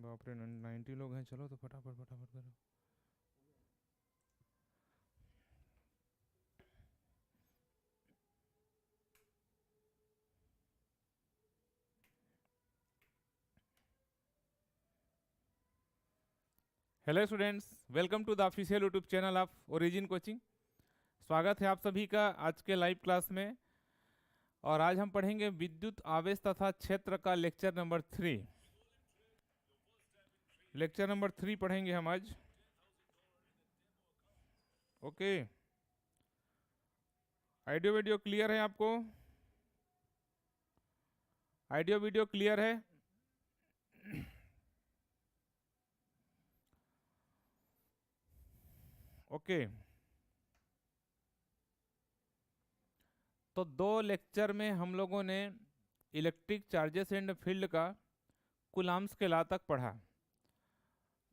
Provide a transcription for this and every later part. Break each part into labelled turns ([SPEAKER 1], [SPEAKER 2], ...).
[SPEAKER 1] बाप रे 90 लोग हैं। चलो तो फटाफट फटाफट करो। Hello students, welcome to the official YouTube channel of Origin coaching. स्वागत है आप सभी का आज के लाइव क्लास में। और आज हम पढ़ेंगे विद्युत आवेश तथा क्षेत्र का लेक्चर नंबर 3। लेक्चर नंबर 3 पढ़ेंगे हम आज। ओके, ऑडियो वीडियो क्लियर है आपको? ऑडियो वीडियो क्लियर है? ओके, तो 2 लेक्चर में हम लोगों ने इलेक्ट्रिक चार्जेस एंड फील्ड का कूलाम्स के लॉ तक पढ़ा।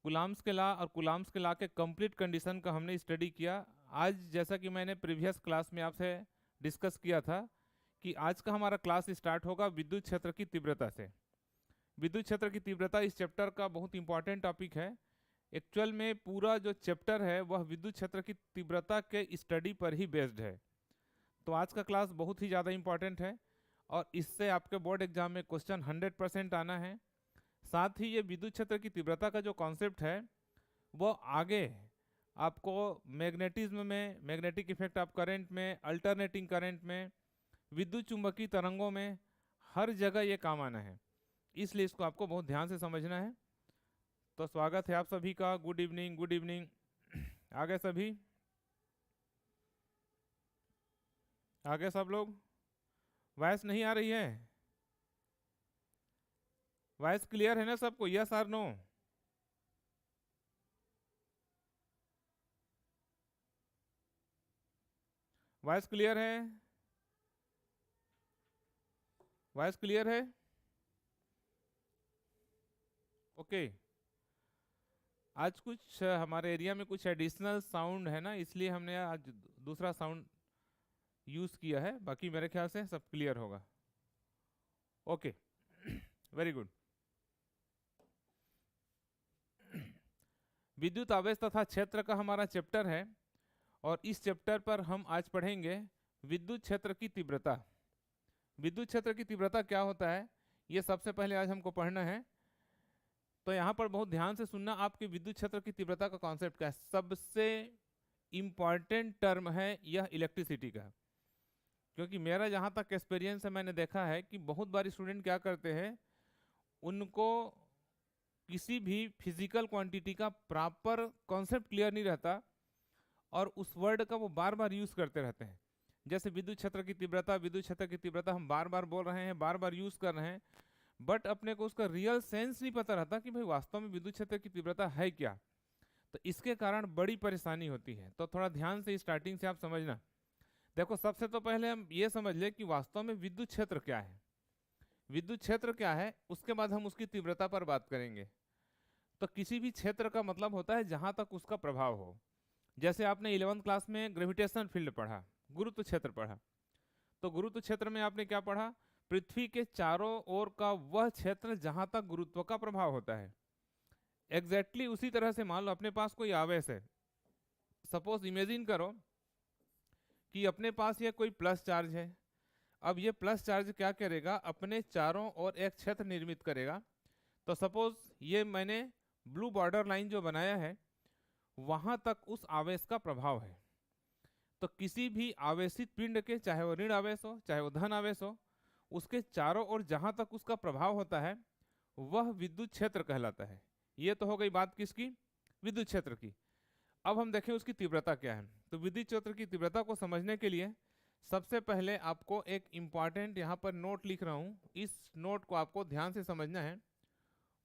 [SPEAKER 1] कूलाम्स के लॉ और कूलाम्स के लॉ के कंप्लीट कंडीशन का हमने स्टडी किया। आज जैसा कि मैंने प्रीवियस क्लास में आपसे डिस्कस किया था कि आज का हमारा क्लास स्टार्ट होगा विद्युत क्षेत्र की तीव्रता से। विद्युत क्षेत्र की तीव्रता इस चैप्टर का बहुत इंपॉर्टेंट टॉपिक है। एक्चुअल में पूरा जो चैप्टर है वह विद्युत क्षेत्र की तीव्रता के स्टडी पर ही बेस्ड है। तो आज का क्लास बहुत ही ज़्यादा इंपॉर्टेंट है और इससे आपके बोर्ड एग्जाम में क्वेश्चन 100% आना है। साथ ही ये विद्युत क्षेत्र की तीव्रता का जो कॉन्सेप्ट है वो आगे आपको मैग्नेटिज्म में, मैग्नेटिक इफेक्ट ऑफ करंट में, अल्टरनेटिंग करंट में, विद्युत चुंबकीय तरंगों में, हर जगह ये काम आना है। इसलिए इसको आपको बहुत ध्यान से समझना है। तो स्वागत है आप सभी का। Good evening, good evening. आगे सभी, आगे सब लोग। वॉइस नहीं आ रही है? वॉइस क्लियर है ना सबको? यस और नो? वॉइस क्लियर है? वॉइस क्लियर है? ओके। आज कुछ हमारे एरिया में कुछ एडिशनल साउंड है ना, इसलिए हमने आज दूसरा साउंड यूज किया है। बाकी मेरे ख्याल से सब क्लियर होगा। Okay, very good. विद्युत आवेश तथा क्षेत्र का हमारा चैप्टर है और इस चैप्टर पर हम आज पढ़ेंगे विद्युत क्षेत्र की तीव्रता। विद्युत क्षेत्र की तीव्रता क्या होता है ये सबसे पहले आज हमको पढ़ना है। तो यहाँ पर बहुत ध्यान से सुनना। आपकी विद्युत क्षेत्र की तीव्रता का कॉन्सेप्ट क्या है? सबसे इंपॉर्टेंट टर्म है यह इलेक्ट्रिसिटी का, क्योंकि मेरा जहाँ तक एक्सपीरियंस है मैंने देखा है कि बहुत बार स्टूडेंट क्या करते हैं, उनको किसी भी फिजिकल क्वांटिटी का प्रॉपर कॉन्सेप्ट क्लियर नहीं रहता और उस वर्ड का वो बार बार यूज करते रहते हैं। जैसे विद्युत क्षेत्र की तीव्रता, विद्युत क्षेत्र की तीव्रता हम बार बार बोल रहे हैं, बार बार यूज कर रहे हैं, बट अपने को उसका रियल सेंस नहीं पता रहता कि भाई वास्तव में विद्युत क्षेत्र की तीव्रता है क्या। तो इसके कारण बड़ी परेशानी होती है। तो थोड़ा ध्यान से स्टार्टिंग से आप समझना। देखो, सबसे तो पहले हम ये समझ ले कि वास्तव में विद्युत क्षेत्र क्या है। विद्युत क्षेत्र क्या है उसके बाद हम उसकी तीव्रता पर बात करेंगे। तो किसी भी क्षेत्र का मतलब होता है जहां तक उसका प्रभाव हो। जैसे आपने 11th क्लास में ग्रेविटेशन फील्ड पढ़ा, गुरुत्व क्षेत्र पढ़ा। तो गुरुत्व क्षेत्र में आपने क्या पढ़ा? पृथ्वी के चारों ओर का वह क्षेत्र जहां तक गुरुत्व का प्रभाव होता है। एग्जैक्टली उसी तरह से मान लो अपने पास कोई आवेश है। सपोज इमेजिन करो कि अपने पास ये कोई प्लस चार्ज है। अब ये प्लस चार्ज क्या करेगा? अपने चारों ओर एक क्षेत्र निर्मित करेगा। तो सपोज ये मैंने ब्लू बॉर्डर लाइन जो बनाया है वहां तक उस आवेश का प्रभाव है। तो किसी भी आवेशित पिंड के, चाहे वो ऋण आवेश हो चाहे वो धन आवेश हो, उसके चारों ओर जहां तक उसका प्रभाव होता है वह विद्युत क्षेत्र कहलाता है। ये तो हो गई बात किसकी? विद्युत क्षेत्र की। अब हम देखें उसकी तीव्रता क्या है। तो विद्युत क्षेत्र की तीव्रता को समझने के लिए सबसे पहले आपको एक इंपॉर्टेंट यहाँ पर नोट लिख रहा हूँ, इस नोट को आपको ध्यान से समझना है।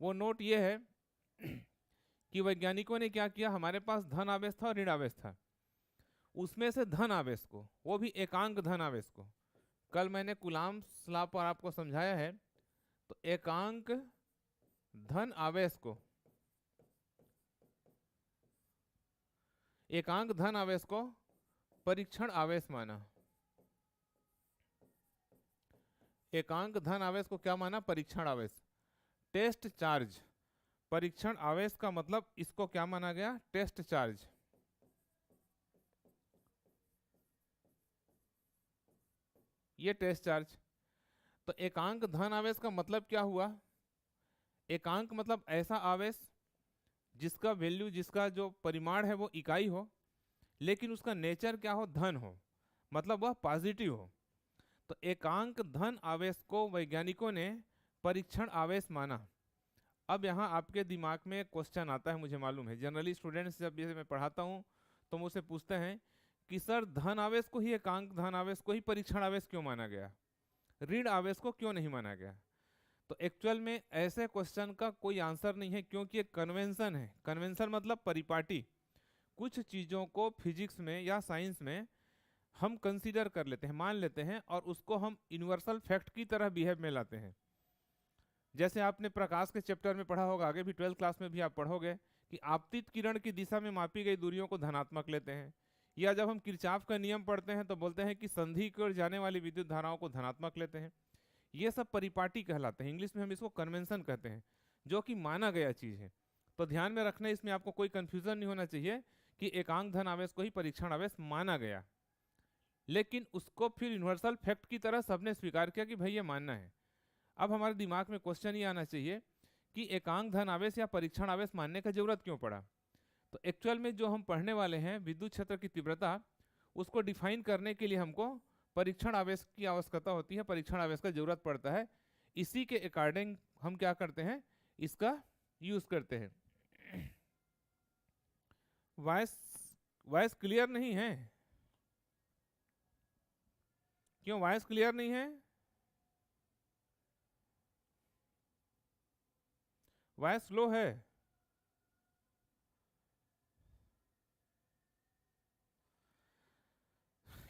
[SPEAKER 1] वो नोट ये है कि वैज्ञानिकों ने क्या किया, हमारे पास धन आवेश था और ऋण आवेश था। उसमें से धन आवेश को, वो भी एकांक धन आवेश को, कल मैंने कूलाम्स लॉ पर आपको समझाया है। तो एकांक धन आवेश को, एकांक धन आवेश को परीक्षण आवेश माना। एकांक धन आवेश को क्या माना? परीक्षण आवेश, टेस्ट चार्ज। परीक्षण आवेश का मतलब इसको क्या माना गया, टेस्ट चार्ज। ये टेस्ट चार्ज। तो एकांक धन आवेश का मतलब क्या हुआ, एकांक मतलब ऐसा आवेश जिसका वैल्यू, जिसका जो परिमाण है वो इकाई हो, लेकिन उसका नेचर क्या हो, धन हो, मतलब वह पॉजिटिव हो। तो एकांक धन आवेश को वैज्ञानिकों ने परीक्षण आवेश माना। अब यहाँ आपके दिमाग में एक क्वेश्चन आता है, मुझे मालूम है जनरली स्टूडेंट्स जब ये मैं पढ़ाता हूँ तो मुझसे पूछते हैं कि सर धन आवेश को ही, एकांक धन आवेश को ही परीक्षण आवेश क्यों माना गया, ऋण आवेश को क्यों नहीं माना गया। तो एक्चुअल में ऐसे क्वेश्चन का कोई आंसर नहीं है, क्योंकि एक कन्वेंशन है। कन्वेंशन मतलब परिपाटी। कुछ चीज़ों को फिजिक्स में या साइंस में हम कंसीडर कर लेते हैं, मान लेते हैं, और उसको हम यूनिवर्सल फैक्ट की तरह बिहेव में लाते हैं। जैसे आपने प्रकाश के चैप्टर में पढ़ा होगा, आगे भी 12th क्लास में भी आप पढ़ोगे कि आपतित किरण की दिशा में मापी गई दूरियों को धनात्मक लेते हैं, या जब हम किरचॉफ का नियम पढ़ते हैं तो बोलते हैं कि संधि की ओर जाने वाली विद्युत धाराओं को धनात्मक लेते हैं। ये सब परिपाटी कहलाते हैं, इंग्लिश में हम इसको कन्वेंशन कहते हैं, जो कि माना गया चीज़ है। तो ध्यान में रखना, इसमें आपको कोई कंफ्यूजन नहीं होना चाहिए कि एकांक धन आवेश को ही परीक्षण आवेश माना गया, लेकिन उसको फिर यूनिवर्सल फैक्ट की तरह सबने स्वीकार किया कि भाई ये मानना है। अब हमारे दिमाग में क्वेश्चन ये आना चाहिए कि एकांक धन आवेश या परीक्षण आवेश मानने का जरूरत क्यों पड़ा। तो एक्चुअल में जो हम पढ़ने वाले हैं विद्युत क्षेत्र की तीव्रता, उसको डिफाइन करने के लिए हमको परीक्षण आवेश की आवश्यकता होती है, परीक्षण आवेश का जरूरत पड़ता है। इसी के अकॉर्डिंग हम क्या करते हैं, इसका यूज करते हैं। वॉइस वॉइस क्लियर नहीं है, क्यों वॉइस क्लियर नहीं है, वॉइस स्लो है।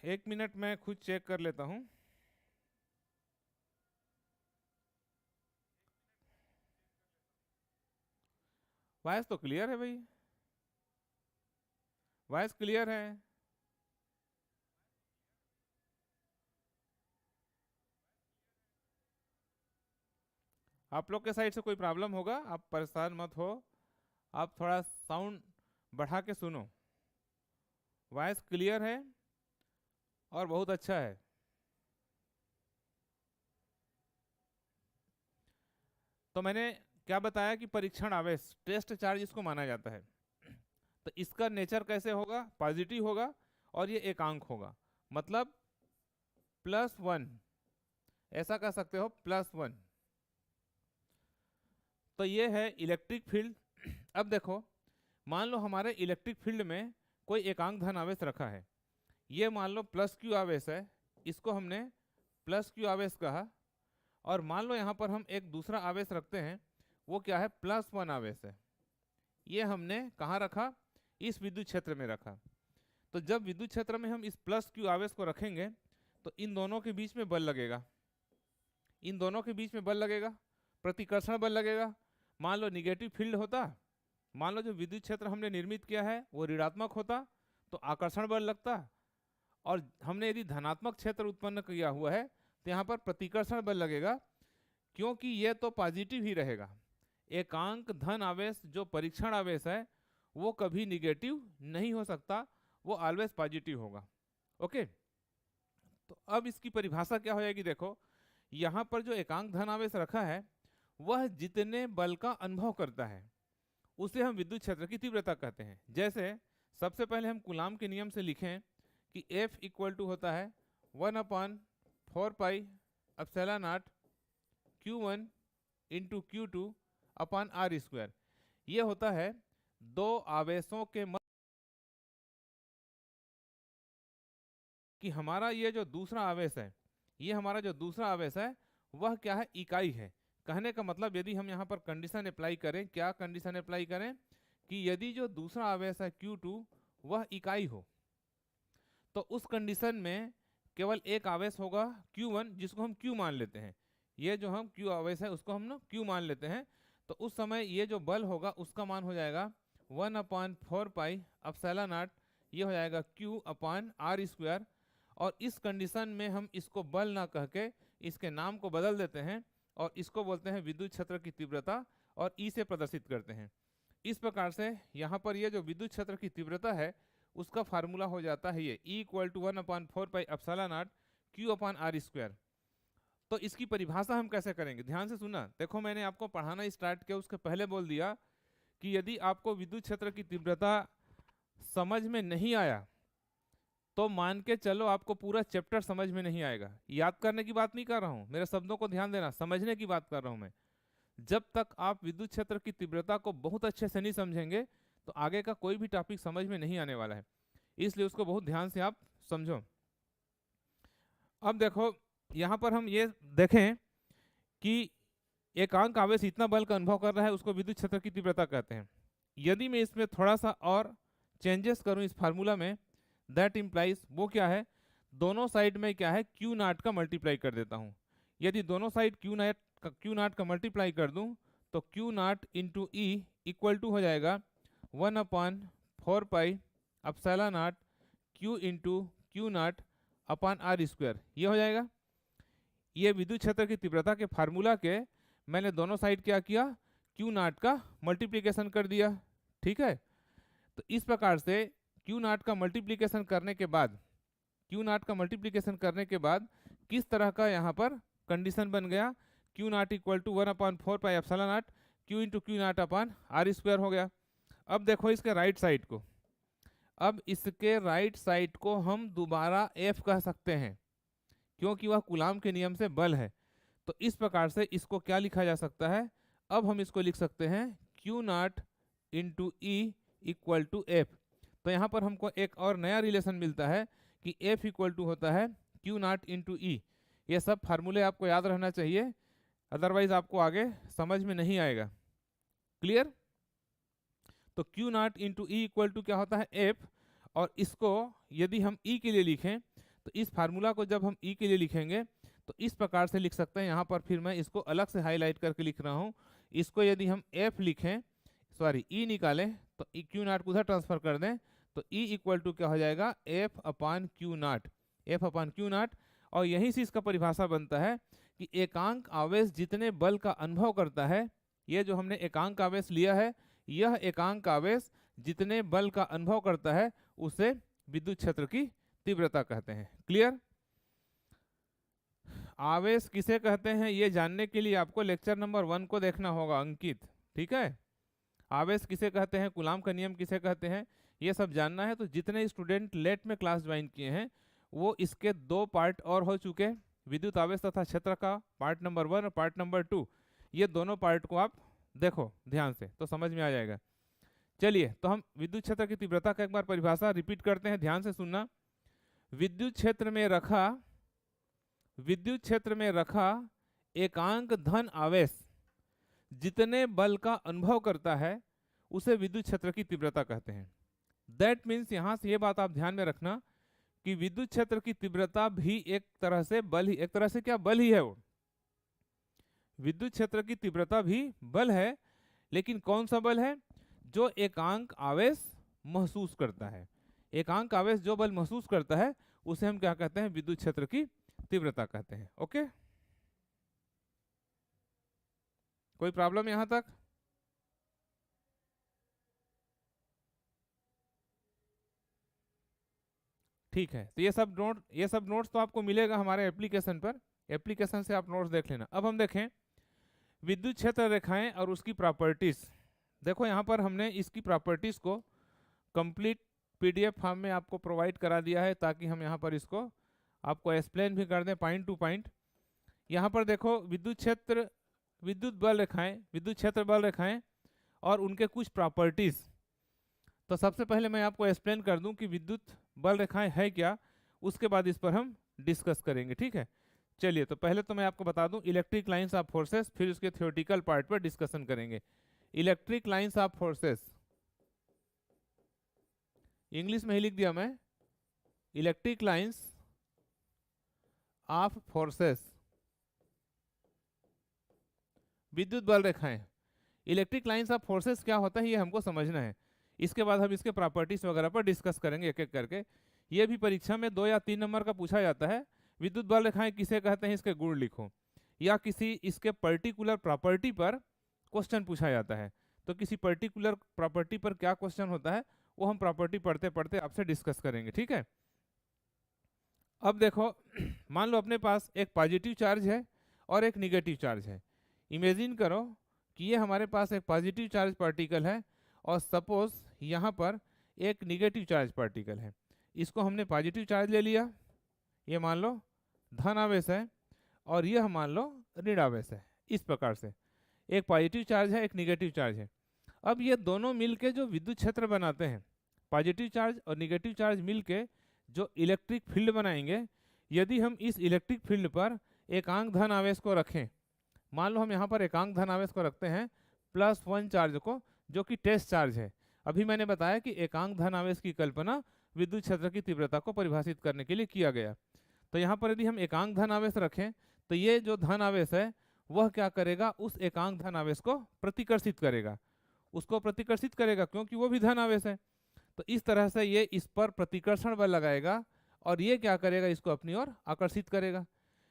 [SPEAKER 1] एक मिनट मैं खुद चेक कर लेता हूं। वॉइस तो क्लियर है भाई, वॉइस क्लियर है। आप लोग के साइड से कोई प्रॉब्लम होगा, आप परेशान मत हो, आप थोड़ा साउंड बढ़ा के सुनो। वॉइस क्लियर है और बहुत अच्छा है। तो मैंने क्या बताया कि परीक्षण आवेश, टेस्ट चार्ज इसको माना जाता है। तो इसका नेचर कैसे होगा, पॉजिटिव होगा, और ये एकांक होगा, मतलब +1, ऐसा कह सकते हो +1। तो ये है इलेक्ट्रिक फील्ड। अब देखो, मान लो हमारे इलेक्ट्रिक फील्ड में कोई एकांक धन आवेश रखा है, ये मान लो +Q आवेश है, इसको हमने +Q आवेश कहा। और मान लो यहाँ पर हम एक दूसरा आवेश रखते हैं, वो क्या है, +1 आवेश है। ये हमने कहाँ रखा, इस विद्युत क्षेत्र में रखा। तो जब विद्युत क्षेत्र में हम इस +Q आवेश को रखेंगे तो इन दोनों के बीच में बल लगेगा, इन दोनों के बीच में बल लगेगा, प्रतिकर्षण बल लगेगा। मान लो निगेटिव फील्ड होता, मान लो जो विद्युत क्षेत्र हमने निर्मित किया है वो ऋणात्मक होता, तो आकर्षण बल लगता। और हमने यदि धनात्मक क्षेत्र उत्पन्न किया हुआ है तो यहाँ पर प्रतिकर्षण बल लगेगा, क्योंकि ये तो पॉजिटिव ही रहेगा। एकांक धन आवेश जो परीक्षण आवेश है वो कभी निगेटिव नहीं हो सकता, वो ऑलवेज पॉजिटिव होगा। ओके, तो अब इसकी परिभाषा क्या हो जाएगी, देखो यहाँ पर जो एकांक धन आवेश रखा है वह जितने बल का अनुभव करता है उसे हम विद्युत क्षेत्र की तीव्रता कहते हैं। जैसे सबसे पहले हम कूलाम के नियम से लिखें कि F इक्वल टू होता है 1/4πε0 Q1 into Q2 upon R²। ये होता है दो आवेशों के मध्य कि हमारा ये जो दूसरा आवेश है, ये हमारा जो दूसरा आवेश है वह क्या है, इकाई है। कहने का मतलब यदि हम यहाँ पर कंडीशन अप्लाई करें, क्या कंडीशन अप्लाई करें, कि यदि जो दूसरा आवेश है Q2 वह इकाई हो, तो उस कंडीशन में केवल एक आवेश होगा Q1 जिसको हम Q मान लेते हैं। ये जो हम Q आवेश है उसको हम ना Q मान लेते हैं। तो उस समय ये जो बल होगा उसका मान हो जाएगा 1/4πε0, ये हो जाएगा Q अपॉन R²। और इस कंडीशन में हम इसको बल ना कह के इसके नाम को बदल देते हैं और इसको बोलते हैं विद्युत क्षेत्र की तीव्रता, और ई से प्रदर्शित करते हैं। इस प्रकार से यहाँ पर ये जो विद्युत क्षेत्र की तीव्रता है उसका फार्मूला हो जाता है ये E = 1/4πε0 Q/r²। तो इसकी परिभाषा हम कैसे करेंगे, ध्यान से सुनना। देखो मैंने आपको पढ़ाना स्टार्ट किया उसके पहले बोल दिया कि यदि आपको विद्युत क्षेत्र की तीव्रता समझ में नहीं आया तो मान के चलो आपको पूरा चैप्टर समझ में नहीं आएगा। याद करने की बात नहीं कर रहा हूँ, मेरे शब्दों को ध्यान देना, समझने की बात कर रहा हूँ मैं। जब तक आप विद्युत क्षेत्र की तीव्रता को बहुत अच्छे से नहीं समझेंगे तो आगे का कोई भी टॉपिक समझ में नहीं आने वाला है, इसलिए उसको बहुत ध्यान से आप समझो। अब देखो यहाँ पर हम ये देखें कि एकांक आवेश इतना बल का अनुभव कर रहा है, उसको विद्युत क्षेत्र की तीव्रता कहते हैं। यदि मैं इसमें थोड़ा सा और चेंजेस करूं इस फार्मूला में, दैट इम्प्लाइज, वो क्या है, दोनों साइड में क्या है Q0 का मल्टीप्लाई कर देता हूं। यदि दोनों साइड Q0 का मल्टीप्लाई कर दूं तो Q0 × E = हो जाएगा 1/4πε0 Q × Q0/r²। ये हो जाएगा। ये विद्युत क्षेत्र की तीव्रता के फार्मूला के मैंने दोनों साइड क्या किया, Q0 का मल्टीप्लिकेशन कर दिया, ठीक है। तो इस प्रकार से Q0 का मल्टीप्लिकेशन करने के बाद किस तरह का यहाँ पर कंडीशन बन गया, Q0 = 1/4πε0 Q × Q0/r² हो गया। अब देखो इसके राइट साइड को, अब इसके राइट साइड को हम दोबारा F कह सकते हैं क्योंकि वह कूलाम के नियम से बल है। तो इस प्रकार से इसको क्या लिखा जा सकता है, अब हम इसको लिख सकते हैं Q0 × E = F। तो यहाँ पर हमको एक और नया रिलेशन मिलता है कि F = होता है Q0 × E। ये सब फार्मूले आपको याद रहना चाहिए, अदरवाइज आपको आगे समझ में नहीं आएगा। क्लियर। तो Q0 × E = क्या होता है F, और इसको यदि हम E के लिए लिखें तो इस फार्मूला को जब हम E के लिए लिखेंगे तो इस प्रकार से लिख सकते हैं। यहाँ पर फिर मैं इसको अलग से हाईलाइट करके लिख रहा हूँ। इसको यदि हम F लिखें, सॉरी E निकालें तो Q0 को उधर ट्रांसफर कर दें तो E = क्या हो जाएगा F/Q0। और यहीं से इसका परिभाषा बनता है कि एकांक आवेश जितने बल का अनुभव करता है, ये जो हमने एकांक आवेश लिया है, यह एकांक आवेश जितने बल का अनुभव करता है उसे विद्युत क्षेत्र की तीव्रता कहते हैं। क्लियर। आवेश किसे कहते हैं ये जानने के लिए आपको लेक्चर नंबर 1 को देखना होगा अंकित, ठीक है। आवेश किसे कहते हैं, कूलाम का नियम किसे कहते हैं, ये सब जानना है। तो जितने स्टूडेंट लेट में क्लास ज्वाइन किए हैं वो इसके 2 पार्ट और हो चुके, विद्युत आवेश तथा क्षेत्र का पार्ट नंबर 1 और पार्ट नंबर 2। ये दोनों पार्ट को आप देखो ध्यान से तो समझ में आ जाएगा। चलिए तो हम विद्युत क्षेत्र की तीव्रता का एक बार परिभाषा रिपीट करते हैं, ध्यान से सुनना। विद्युत क्षेत्र में रखा एकांक धन आवेश जितने बल का अनुभव करता है उसे विद्युत क्षेत्र की तीव्रता कहते हैं। दैट मीन्स यहां से ये बात आप ध्यान में रखना कि विद्युत क्षेत्र की तीव्रता भी एक तरह से बल ही, एक तरह से क्या बल ही है वो। विद्युत क्षेत्र की तीव्रता भी बल है, लेकिन कौन सा बल है, जो एकांक आवेश महसूस करता है। एकांक आवेश जो बल महसूस करता है उसे हम क्या कहते हैं, विद्युत क्षेत्र की तीव्रता कहते हैं। ओके, कोई प्रॉब्लम यहां तक? ठीक है, तो ये सब नोट्स तो आपको मिलेगा हमारे एप्लीकेशन पर, एप्लीकेशन से आप नोट्स देख लेना। अब हम देखें विद्युत क्षेत्र रेखाएं और उसकी प्रॉपर्टीज। देखो यहाँ पर हमने इसकी प्रॉपर्टीज को कंप्लीट पीडीएफ फॉर्म में आपको प्रोवाइड करा दिया है ताकि हम यहाँ पर इसको आपको एक्सप्लेन भी कर दें पॉइंट टू पॉइंट। यहाँ पर देखो विद्युत क्षेत्र बल रेखाएं और उनके कुछ प्रॉपर्टीज। तो सबसे पहले मैं आपको एक्सप्लेन कर दूं कि विद्युत बल रेखाएं है क्या, उसके बाद इस पर हम डिस्कस करेंगे। ठीक है, चलिए तो पहले तो मैं आपको बता दूं इलेक्ट्रिक लाइंस ऑफ फोर्सेस, फिर उसके थ्योरेटिकल पार्ट पर डिस्कशन करेंगे। Electric lines of forces, English में ही लिख दिया मैं, इलेक्ट्रिक लाइंस ऑफ फोर्सेस, विद्युत बल रेखाएं। इलेक्ट्रिक लाइंस ऑफ फोर्सेस क्या होता है ये हमको समझना है, इसके बाद हम इसके प्रॉपर्टीज वगैरह पर डिस्कस करेंगे एक एक करके। ये भी परीक्षा में 2 या 3 नंबर का पूछा जाता है। विद्युत बल रेखाएं किसे कहते हैं इसके गुण लिखो, या किसी इसके पर्टिकुलर प्रॉपर्टी पर क्वेश्चन पूछा जाता है। तो किसी पर्टिकुलर प्रॉपर्टी पर क्या क्वेश्चन होता है वो हम प्रॉपर्टी पढ़ते पढ़ते आपसे डिस्कस करेंगे, ठीक है। अब देखो मान लो अपने पास एक पॉजिटिव चार्ज है और एक निगेटिव चार्ज है। इमेजिन करो कि ये हमारे पास एक पॉजिटिव चार्ज पार्टिकल है और सपोज यहाँ पर एक निगेटिव चार्ज पार्टिकल है। इसको हमने पॉजिटिव चार्ज ले लिया, ये मान लो धन आवेश है, और यह मान लो ऋण आवेश है। इस प्रकार से एक पॉजिटिव चार्ज है, एक निगेटिव चार्ज है। अब ये दोनों मिलके जो विद्युत क्षेत्र बनाते हैं, पॉजिटिव चार्ज और निगेटिव चार्ज मिलके जो इलेक्ट्रिक फील्ड बनाएंगे, यदि हम इस इलेक्ट्रिक फील्ड पर एकांक धन आवेश को रखें, मान लो हम यहाँ पर एकांक धन आवेश को रखते हैं +1 चार्ज को, जो कि टेस्ट चार्ज है। अभी मैंने बताया कि एकांक धन आवेश की कल्पना विद्युत क्षेत्र की तीव्रता को परिभाषित करने के लिए किया गया। तो यहाँ पर यदि हम एकांक धन आवेश रखें तो ये जो धन आवेश है वह क्या करेगा, उस एकांक धन आवेश को प्रतिकर्षित करेगा, उसको प्रतिकर्षित करेगा क्योंकि वो भी धन आवेश है। तो इस तरह से ये इस पर प्रतिकर्षण बल लगाएगा और ये क्या करेगा, इसको अपनी ओर आकर्षित करेगा।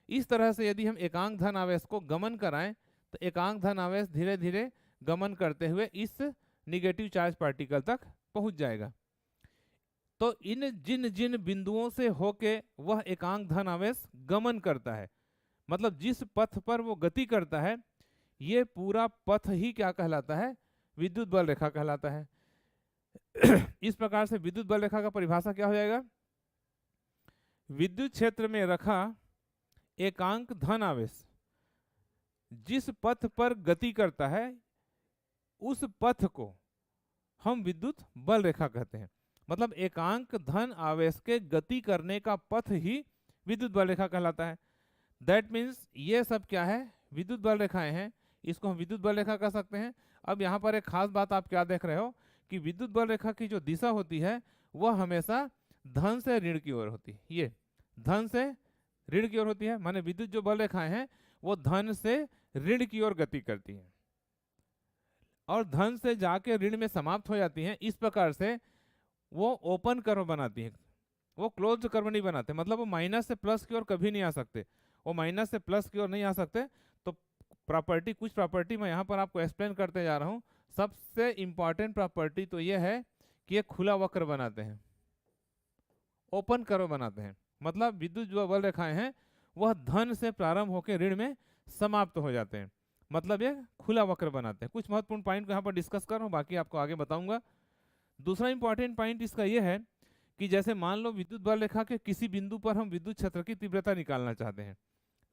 [SPEAKER 1] इस तरह से यदि हम एकांक धन आवेश को गमन कराएं तो एकांक धन आवेश धीरे धीरे गमन करते हुए इस निगेटिव चार्ज पार्टिकल तक पहुंच जाएगा। तो इन जिन जिन बिंदुओं से होके वह एकांक धन आवेश गमन करता है, मतलब जिस पथ पर वो गति करता है, ये पूरा पथ ही क्या कहलाता है, विद्युत बल रेखा कहलाता है। इस प्रकार से विद्युत बल रेखा का परिभाषा क्या हो जाएगा, विद्युत क्षेत्र में रखा एकांक धन आवेश जिस पथ पर गति करता है उस पथ को हम विद्युत बल रेखा कहते हैं। मतलब एकांक धन आवेश के गति करने का पथ ही विद्युत बल रेखा कहलाता है। दैट मीन्स ये सब क्या है, विद्युत बल रेखाएं हैं, इसको हम विद्युत बल रेखा कह सकते हैं। अब यहाँ पर एक खास बात आप क्या देख रहे हो कि विद्युत बल रेखा की जो दिशा होती है वह हमेशा धन से ऋण की ओर होती है। ये धन से ऋण की ओर होती है, माने विद्युत जो बल रेखाएं हैं वो धन से ऋण की ओर गति करती हैं और धन से जाके ऋण में समाप्त हो जाती हैं। इस प्रकार से वो ओपन कर्व बनाती है, वो क्लोज कर्व नहीं बनाते। मतलब वो माइनस से प्लस की ओर कभी नहीं आ सकते, वो माइनस से प्लस की ओर नहीं आ सकते। तो प्रॉपर्टी, कुछ प्रॉपर्टी मैं यहाँ पर आपको एक्सप्लेन करते जा रहा हूँ। सबसे इंपॉर्टेंट प्रॉपर्टी तो ये है कि ये खुला वक्र बनाते हैं, ओपन कर्व बनाते हैं। मतलब विद्युत जो बल रेखाएं हैं वह धन से प्रारंभ होकर ऋण में समाप्त हो जाते हैं, मतलब ये खुला वक्र बनाते हैं। कुछ महत्वपूर्ण पॉइंट को यहाँ पर डिस्कस कर रहा हूँ, बाकी आपको आगे बताऊंगा। दूसरा इंपॉर्टेंट पॉइंट इसका यह है कि जैसे मान लो विद्युत बल रेखा के किसी बिंदु पर हम विद्युत क्षेत्र की तीव्रता निकालना चाहते हैं,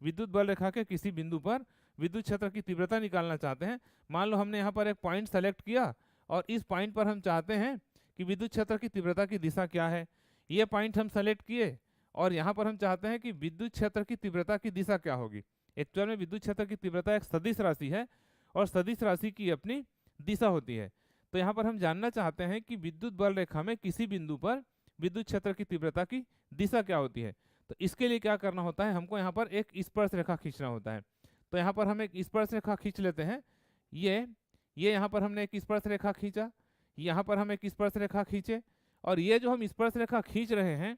[SPEAKER 1] विद्युत बल रेखा के किसी बिंदु पर विद्युत क्षेत्र की तीव्रता निकालना चाहते हैं। मान लो हमने यहाँ पर एक पॉइंट सेलेक्ट किया और इस पॉइंट पर हम चाहते हैं कि विद्युत क्षेत्र की तीव्रता की दिशा क्या है। ये पॉइंट हम सेलेक्ट किए और यहाँ पर हम चाहते हैं कि विद्युत क्षेत्र की तीव्रता की दिशा क्या होगी। एक्चुअल में विद्युत क्षेत्र की तीव्रता एक सदिश राशि है और सदिश राशि की अपनी दिशा होती है। तो यहाँ पर हम जानना चाहते हैं कि विद्युत बल रेखा में किसी बिंदु पर विद्युत क्षेत्र की तीव्रता की दिशा क्या होती है। तो इसके लिए क्या करना होता है, हमको यहाँ पर एक स्पर्श रेखा खींचना होता है। तो यहाँ पर हम एक स्पर्श रेखा खींच लेते हैं। ये यहाँ पर हमने एक स्पर्श रेखा खींचा, यहाँ पर हम एक स्पर्श रेखा खींचे, और ये जो हम स्पर्श रेखा खींच रहे हैं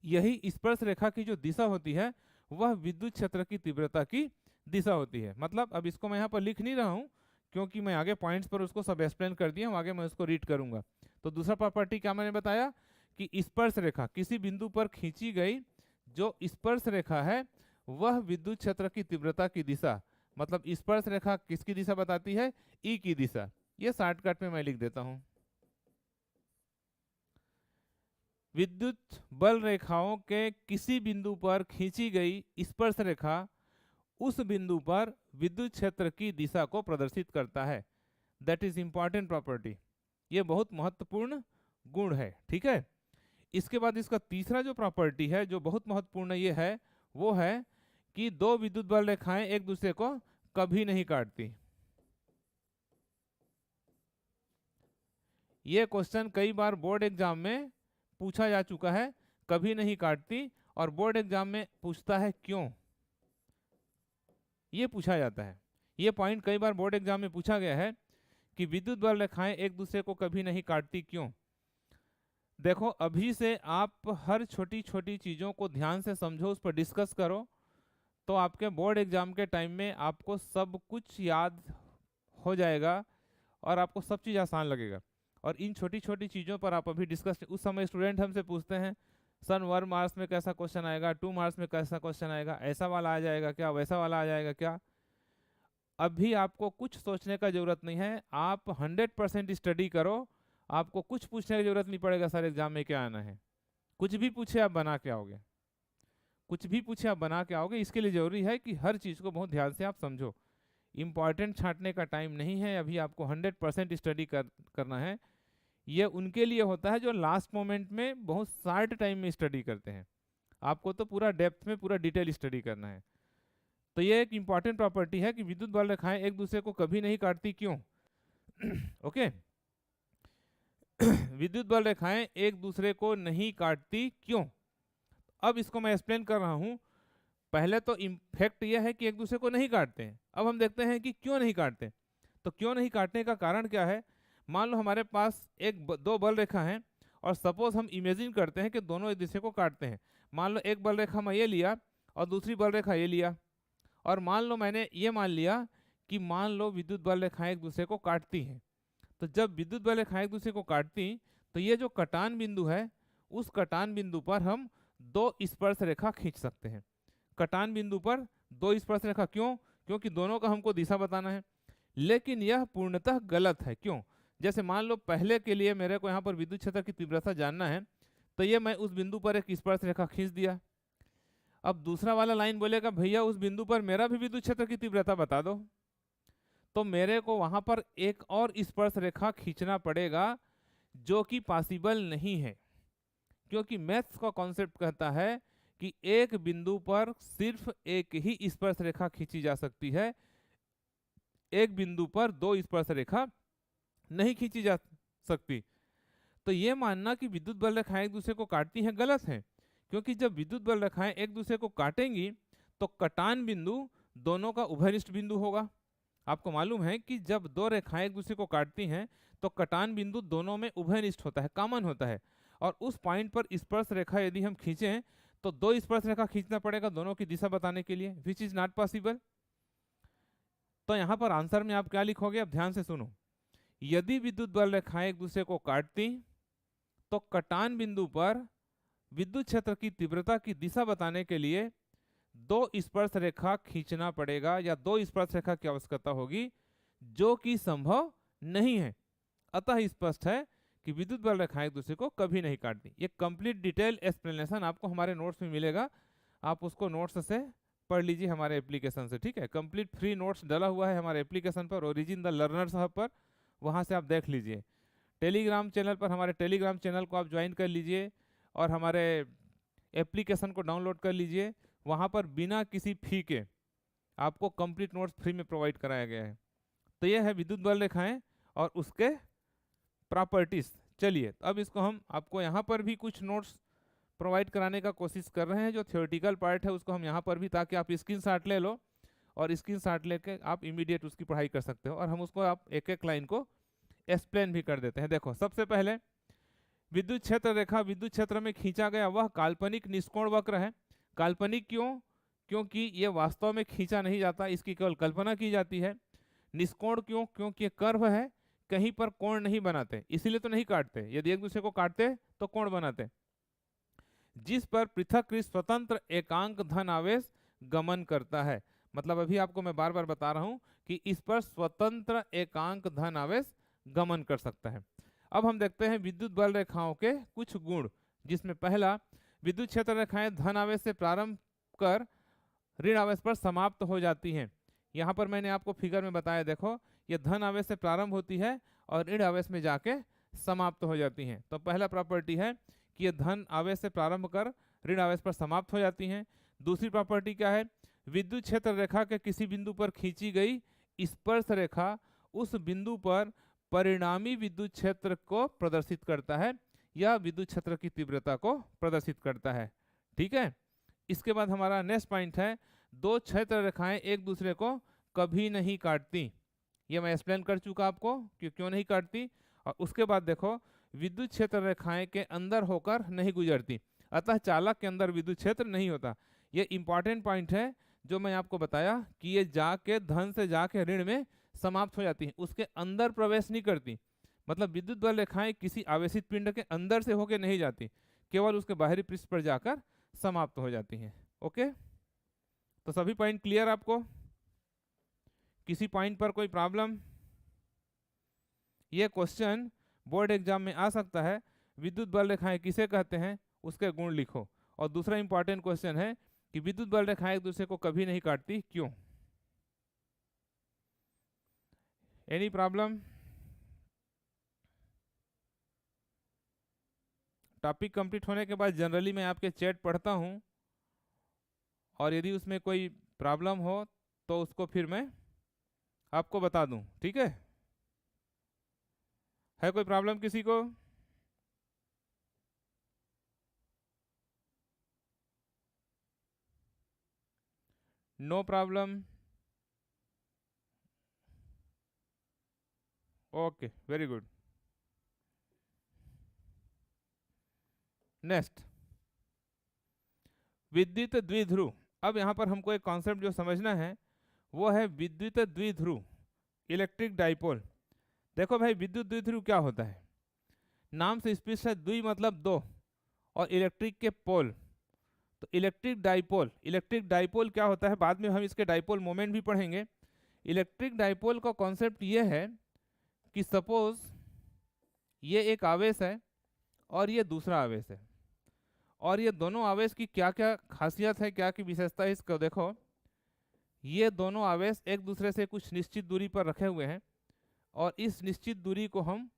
[SPEAKER 1] यही स्पर्श रेखा की जो दिशा होती है वह विद्युत क्षेत्र की तीव्रता की दिशा होती है। मतलब अब इसको मैं यहाँ पर लिख नहीं रहा हूँ क्योंकि मैं आगे पॉइंट्स पर उसको सब एक्सप्लेन कर दिया हूँ, आगे मैं उसको रीड करूंगा। तो दूसरा प्रॉपर्टी क्या मैंने बताया कि स्पर्श रेखा किसी बिंदु पर खींची गई जो स्पर्श रेखा है वह विद्युत क्षेत्र की तीव्रता की दिशा, मतलब स्पर्श रेखा किसकी दिशा बताती है, ई की दिशा। ये शॉर्टकट में मैं लिख देता हूं। विद्युत बल रेखाओं के किसी बिंदु पर खींची गई स्पर्श रेखा उस बिंदु पर विद्युत क्षेत्र की दिशा को प्रदर्शित करता है। दैट इज इंपॉर्टेंट प्रॉपर्टी, ये बहुत महत्वपूर्ण गुण है, ठीक है। इसके बाद इसका तीसरा जो प्रॉपर्टी है जो बहुत महत्वपूर्ण ये है वो है कि दो विद्युत बल रेखाएं एक दूसरे को कभी नहीं काटती। ये क्वेश्चन कई बार बोर्ड एग्जाम में पूछा जा चुका है, कभी नहीं काटती, और बोर्ड एग्जाम में पूछता है क्यों, ये पूछा जाता है। ये पॉइंट कई बार बोर्ड एग्जाम में पूछा गया है कि विद्युत बल रेखाएं एक दूसरे को कभी नहीं काटती, क्यों। देखो अभी से आप हर छोटी छोटी चीजों को ध्यान से समझो, उस पर डिस्कस करो, तो आपके बोर्ड एग्जाम के टाइम में आपको सब कुछ याद हो जाएगा और आपको सब चीज़ आसान लगेगा। और इन छोटी छोटी चीज़ों पर आप अभी डिस्कस, उस समय स्टूडेंट हमसे पूछते हैं सर 1 मार्क्स में कैसा क्वेश्चन आएगा, 2 मार्क्स में कैसा क्वेश्चन आएगा, ऐसा वाला आ जाएगा क्या, वैसा वाला आ जाएगा क्या। अभी आपको कुछ सोचने का जरूरत नहीं है, आप 100% स्टडी करो, आपको कुछ पूछने की जरूरत नहीं पड़ेगा सर एग्जाम में क्या आना है। कुछ भी पूछे आप बना के आओगे, कुछ भी पूछे आप बना के आओगे। इसके लिए जरूरी है कि हर चीज़ को बहुत ध्यान से आप समझो। इम्पॉर्टेंट छांटने का टाइम नहीं है, अभी आपको 100% स्टडी करना है। ये उनके लिए होता है जो लास्ट मोमेंट में बहुत शार्ट टाइम में स्टडी करते हैं, आपको तो पूरा डेप्थ में पूरा डिटेल स्टडी करना है। तो ये एक इंपॉर्टेंट प्रॉपर्टी है कि विद्युत बल रेखाएं एक दूसरे को कभी नहीं काटती, क्यों? ओके विद्युत बल रेखाएं एक दूसरे को नहीं काटती, क्यों? अब इसको मैं एक्सप्लेन कर रहा हूं। पहले तो इम्फेक्ट यह है कि एक दूसरे को नहीं काटते हैं, अब हम देखते हैं कि क्यों नहीं काटते। तो क्यों नहीं काटने का कारण क्या है? मान लो हमारे पास दो बल रेखा हैं और सपोज हम इमेजिन करते हैं कि दोनों एक दूसरे को काटते हैं। मान लो एक बल रेखा मैं ये लिया और दूसरी बल रेखा ये लिया, और मान लो मैंने ये मान लिया कि मान लो विद्युत बल रेखाएं एक दूसरे को काटती हैं। तो जब विद्युत बल रेखाएं एक दूसरे को काटती, तो ये जो कटान बिंदु है, उस कटान बिंदु पर हम दो स्पर्श रेखा खींच सकते हैं। कटान बिंदु पर दो स्पर्श रेखा, क्यों? क्योंकि दोनों का हमको दिशा बताना है। लेकिन यह पूर्णतः गलत है, क्यों? जैसे मान लो पहले के लिए मेरे को यहाँ पर विद्युत क्षेत्र की तीव्रता जानना है, तो ये मैं उस बिंदु पर एक स्पर्श रेखा खींच दिया। अब दूसरा वाला लाइन बोलेगा भैया उस बिंदु पर मेरा भी विद्युत क्षेत्र की तीव्रता बता दो, तो मेरे को वहां पर एक और स्पर्श रेखा खींचना पड़ेगा, जो कि पॉसिबल नहीं है, क्योंकि मैथ्स का कॉन्सेप्ट कहता है कि एक बिंदु पर सिर्फ एक ही स्पर्श रेखा खींची जा सकती है, एक बिंदु पर दो स्पर्श रेखा नहीं खींची जा सकती। तो ये मानना कि विद्युत बल रेखाएं एक दूसरे को काटती हैं गलत है, क्योंकि जब विद्युत बल रेखाएं एक दूसरे को काटेंगी तो कटान बिंदु दोनों का उभयनिष्ठ बिंदु होगा। आपको मालूम है कि जब दो रेखाएं एक दूसरे को काटती हैं तो कटान बिंदु दोनों में उभयनिष्ठ होता है, कॉमन होता है, और उस पॉइंट पर स्पर्श रेखा यदि हम खींचें तो दो स्पर्श रेखा खींचना पड़ेगा दोनों की दिशा बताने के लिए, विच इज नॉट पॉसिबल। तो यहाँ पर आंसर में आप क्या लिखोगे, अब ध्यान से सुनो। यदि विद्युत बल रेखाएं एक दूसरे को काटती तो कटान बिंदु पर विद्युत क्षेत्र की तीव्रता की दिशा बताने के लिए दो स्पर्श रेखा खींचना पड़ेगा, या दो स्पर्श रेखा की आवश्यकता होगी, जो कि संभव नहीं है। अतः स्पष्ट है कि विद्युत बल रेखाएं एक दूसरे को कभी नहीं काटती। ये कंप्लीट डिटेल एक्सप्लेनेशन आपको हमारे नोट्स में मिलेगा, आप उसको नोट्स से पढ़ लीजिए हमारे एप्लीकेशन से, ठीक है। कंप्लीट फ्री नोट्स डाला हुआ है हमारे एप्लीकेशन पर, ओरिजिन द लर्नर्स हब पर, वहां से आप देख लीजिए। टेलीग्राम चैनल पर, हमारे टेलीग्राम चैनल को आप ज्वाइन कर लीजिए और हमारे एप्लीकेशन को डाउनलोड कर लीजिए। वहाँ पर बिना किसी फी के आपको कंप्लीट नोट्स फ्री में प्रोवाइड कराया गया है। तो ये है विद्युत बल रेखाएं और उसके प्रॉपर्टीज। चलिए अब इसको हम आपको यहाँ पर भी कुछ नोट्स प्रोवाइड कराने का कोशिश कर रहे हैं, जो थियोरेटिकल पार्ट है उसको हम यहाँ पर भी, ताकि आप स्क्रीनशॉट ले लो और स्क्रीनशॉट लेके आप इमीडिएट उसकी पढ़ाई कर सकते हो, और हम उसको आप एक एक लाइन को एक्सप्लेन भी कर देते हैं। देखो सबसे पहले विद्युत क्षेत्र रेखा विद्युत क्षेत्र में खींचा गया वह काल्पनिक निष्कोण वक्र है। काल्पनिक क्यों? क्योंकि ये वास्तव में खींचा नहीं जाता, इसकी केवल कल्पना की जाती है। निष्कोण क्यों? क्योंकि ये कर्व है, कहीं पर कोण नहीं बनाते, इसीलिए तो नहीं काटते। यदि एक दूसरे को काटते तो कोण बनाते। जिस पर पृथक स्वतंत्र एकांक धन आवेश गमन करता है, मतलब अभी आपको मैं बार बार बता रहा हूं कि इस पर स्वतंत्र एकांक धन आवेश गमन कर सकता है। अब हम देखते हैं विद्युत बल रेखाओं के कुछ गुण, जिसमें पहला, विद्युत क्षेत्र रेखाएं धन आवेश से प्रारंभ कर ऋण आवेश पर समाप्त हो जाती हैं। यहाँ पर मैंने आपको फिगर में बताया, देखो ये धन आवेश से प्रारंभ होती है और ऋण आवेश में जाके समाप्त हो जाती हैं। तो पहला प्रॉपर्टी है कि ये धन आवेश से प्रारंभ कर ऋण आवेश पर समाप्त हो जाती हैं। दूसरी प्रॉपर्टी क्या है? विद्युत क्षेत्र रेखा के किसी बिंदु पर खींची गई स्पर्श रेखा उस बिंदु पर परिणामी विद्युत क्षेत्र को प्रदर्शित करता है, या विद्युत क्षेत्र की तीव्रता को प्रदर्शित करता है, ठीक है। इसके बाद हमारा नेक्स्ट पॉइंट है, दो क्षेत्र रेखाएं एक दूसरे को कभी नहीं काटती। ये मैं एक्सप्लेन कर चुका आपको कि क्यों नहीं काटती। और उसके बाद देखो, विद्युत क्षेत्र रेखाएं के अंदर होकर नहीं गुजरती, अतः चालक के अंदर विद्युत क्षेत्र नहीं होता। ये इंपॉर्टेंट पॉइंट है, जो मैं आपको बताया कि ये जाके धन से जाके ऋण में समाप्त हो जाती है, उसके अंदर प्रवेश नहीं करती। मतलब विद्युत बल रेखाएं किसी आवेशित पिंड के अंदर से होके नहीं जाती, केवल उसके बाहरी पृष्ठ पर जाकर समाप्त हो जाती हैं। ओके, तो सभी पॉइंट क्लियर आपको? किसी पॉइंट पर कोई प्रॉब्लम? ये क्वेश्चन बोर्ड एग्जाम में आ सकता है, विद्युत बल रेखाएं किसे कहते हैं, उसके गुण लिखो। और दूसरा इंपॉर्टेंट क्वेश्चन है कि विद्युत बल रेखाएं एक दूसरे को कभी नहीं काटती, क्यों? Any problem? टॉपिक कंप्लीट होने के बाद जनरली मैं आपके चैट पढ़ता हूं, और यदि उसमें कोई प्रॉब्लम हो तो उसको फिर मैं आपको बता दूं, ठीक है कोई प्रॉब्लम किसी को? No problem? Okay, very good. Next, विद्युत द्विध्रुव। अब यहाँ पर हमको एक कॉन्सेप्ट जो समझना है वो है विद्युत द्विध्रुव, इलेक्ट्रिक डाइपोल। देखो भाई, विद्युत द्विध्रुव क्या होता है? नाम से स्पष्ट है, द्वि मतलब दो, और इलेक्ट्रिक के पोल, तो इलेक्ट्रिक डाइपोल क्या होता है, बाद में हम इसके डाइपोल मोमेंट भी पढ़ेंगे। इलेक्ट्रिक डाइपोल का कॉन्सेप्ट ये है कि सपोज ये एक आवेश है और ये दूसरा आवेश है, और ये दोनों आवेश की क्या क्या खासियत है, क्या की विशेषता है, इसको देखो। ये दोनों आवेश एक दूसरे से कुछ निश्चित दूरी पर रखे हुए हैं, और इस निश्चित दूरी को हम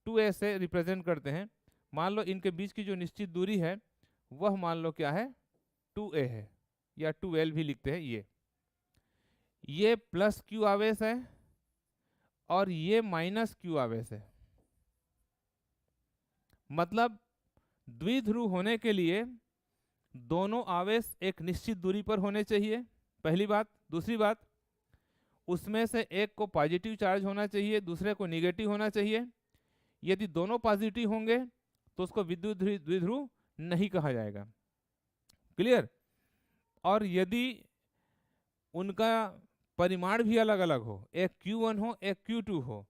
[SPEAKER 1] 2a से रिप्रेजेंट करते हैं। मान लो इनके बीच की जो निश्चित दूरी है वह मान लो क्या है, 2a है, या 2l भी लिखते हैं। ये प्लस q आवेश है और ये माइनस q आवेश है। मतलब द्विध्रुव होने के लिए दोनों आवेश एक निश्चित दूरी पर होने चाहिए, पहली बात। दूसरी बात, उसमें से एक को पॉजिटिव चार्ज होना चाहिए, दूसरे को निगेटिव होना चाहिए। यदि दोनों पॉजिटिव होंगे तो उसको विद्युत द्विध्रुव नहीं कहा जाएगा। क्लियर? और यदि उनका परिमाण भी अलग अलग हो, एक Q1 हो एक Q2 हो,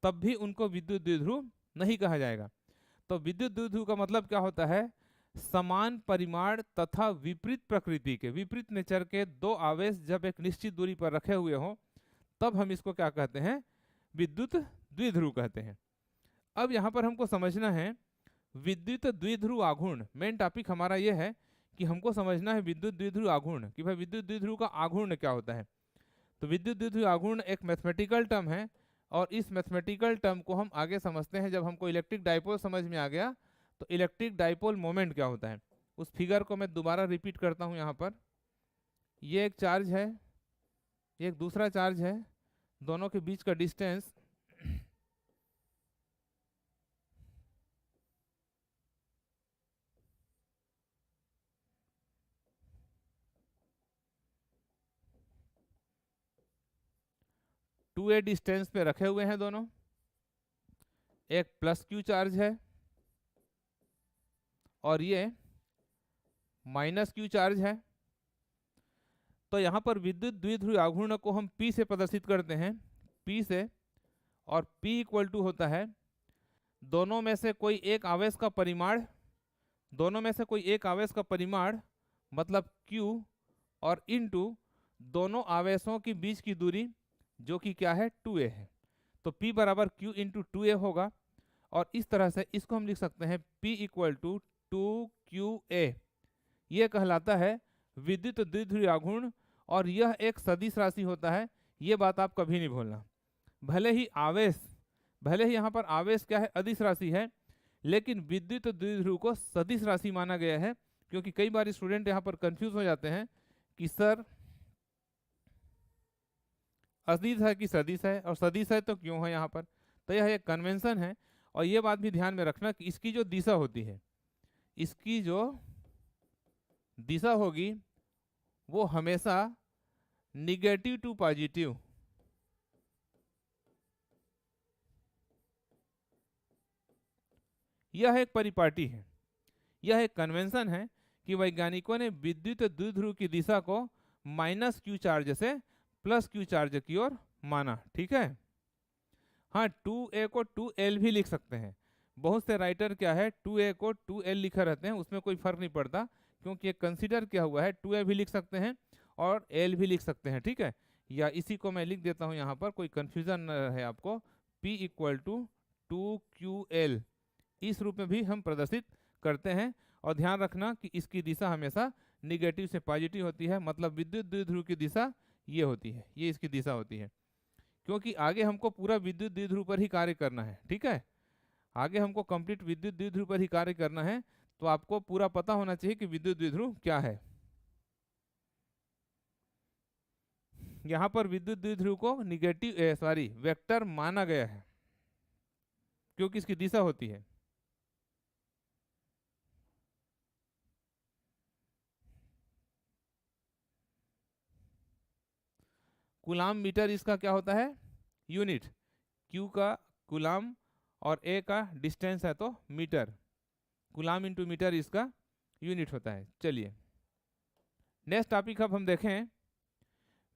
[SPEAKER 1] तब भी उनको विद्युत द्विध्रुव नहीं कहा जाएगा। तो विद्युत द्विध्रुव का मतलब क्या होता है? समान परिमाण तथा विपरीत प्रकृति के, विपरीत नेचर के दो आवेश जब एक निश्चित दूरी पर रखे हुए हो, तब हम इसको क्या कहते हैं, विद्युत द्विध्रुव कहते हैं। अब यहाँ पर हमको समझना है विद्युत द्विध्रुव आघूर्ण। मेन टॉपिक हमारा यह है कि हमको समझना है विद्युत द्विध्रुव आघूर्ण, कि भाई विद्युत द्विध्रुव का आघूर्ण क्या होता है। तो विद्युत द्विध्रुव आघूर्ण एक मैथमेटिकल टर्म है, और इस मैथमेटिकल टर्म को हम आगे समझते हैं। जब हमको इलेक्ट्रिक डाइपोल समझ में आ गया तो इलेक्ट्रिक डाइपोल मोमेंट क्या होता है, उस फिगर को मैं दोबारा रिपीट करता हूं। यहाँ पर ये एक चार्ज है, एक दूसरा चार्ज है, दोनों के बीच का डिस्टेंस टू ए डिस्टेंस पे रखे हुए हैं दोनों। एक प्लस क्यू चार्ज है और ये माइनस क्यू चार्ज है। तो यहाँ पर विद्युत द्विध्रुव आघूर्ण को हम P से प्रदर्शित करते हैं, P से, और P इक्वल टू होता है दोनों में से कोई एक आवेश का परिमाण, दोनों में से कोई एक आवेश का परिमाण मतलब Q, और इनटू दोनों आवेशों के बीच की दूरी जो कि क्या है, 2a है। तो P बराबर Q इंटू 2a होगा, और इस तरह से इसको हम लिख सकते हैं P इक्वल टू 2QA। यह कहलाता है विद्युत द्विध्रुव आघूर्ण, और यह एक सदिश राशि होता है। ये बात आप कभी नहीं भूलना। भले ही यहाँ पर आवेश क्या है, अदिश राशि है, लेकिन विद्युत द्विध्रुव को सदिश राशि माना गया है। क्योंकि कई बार स्टूडेंट यहाँ पर कंफ्यूज हो जाते हैं कि सर अदिश है कि सदिश है, और सदिश है तो क्यों है यहाँ पर। तो यह एक कन्वेंशन है, और ये बात भी ध्यान में रखना कि इसकी जो दिशा होती है, इसकी जो दिशा होगी वो हमेशा निगेटिव टू पॉजिटिव, यह एक परिपाटी है, यह एक कन्वेंशन है कि वैज्ञानिकों ने विद्युत द्विध्रुव की दिशा को माइनस क्यू चार्ज से प्लस क्यू चार्ज की ओर माना। ठीक है, हाँ 2a को 2l भी लिख सकते हैं। बहुत से राइटर क्या है 2a को 2l लिखा रहते हैं, उसमें कोई फर्क नहीं पड़ता क्योंकि ये कंसीडर क्या हुआ है 2a भी लिख सकते हैं और l भी लिख सकते हैं। ठीक है, या इसी को मैं लिख देता हूँ यहाँ पर, कोई कंफ्यूजन न है आपको, P इक्वल टू 2ql इस रूप में भी हम प्रदर्शित करते हैं। और ध्यान रखना कि इसकी दिशा हमेशा निगेटिव से पॉजिटिव होती है, मतलब विद्युत द्विध्रुव की दिशा ये होती है, ये इसकी दिशा होती है, क्योंकि आगे हमको पूरा विद्युत द्विध्रुव पर ही कार्य करना है। ठीक है, आगे हमको कंप्लीट विद्युत द्विध्रुव पर ही कार्य करना है, तो आपको पूरा पता होना चाहिए कि विद्युत द्विध्रुव क्या है। यहाँ पर विद्युत द्विध्रुव को वेक्टर माना गया है क्योंकि इसकी दिशा होती है। कूलाम मीटर इसका क्या होता है, यूनिट, Q का कूलाम और A का डिस्टेंस है तो मीटर, कूलाम इंटू मीटर इसका यूनिट होता है। चलिए नेक्स्ट टॉपिक अब हम देखें,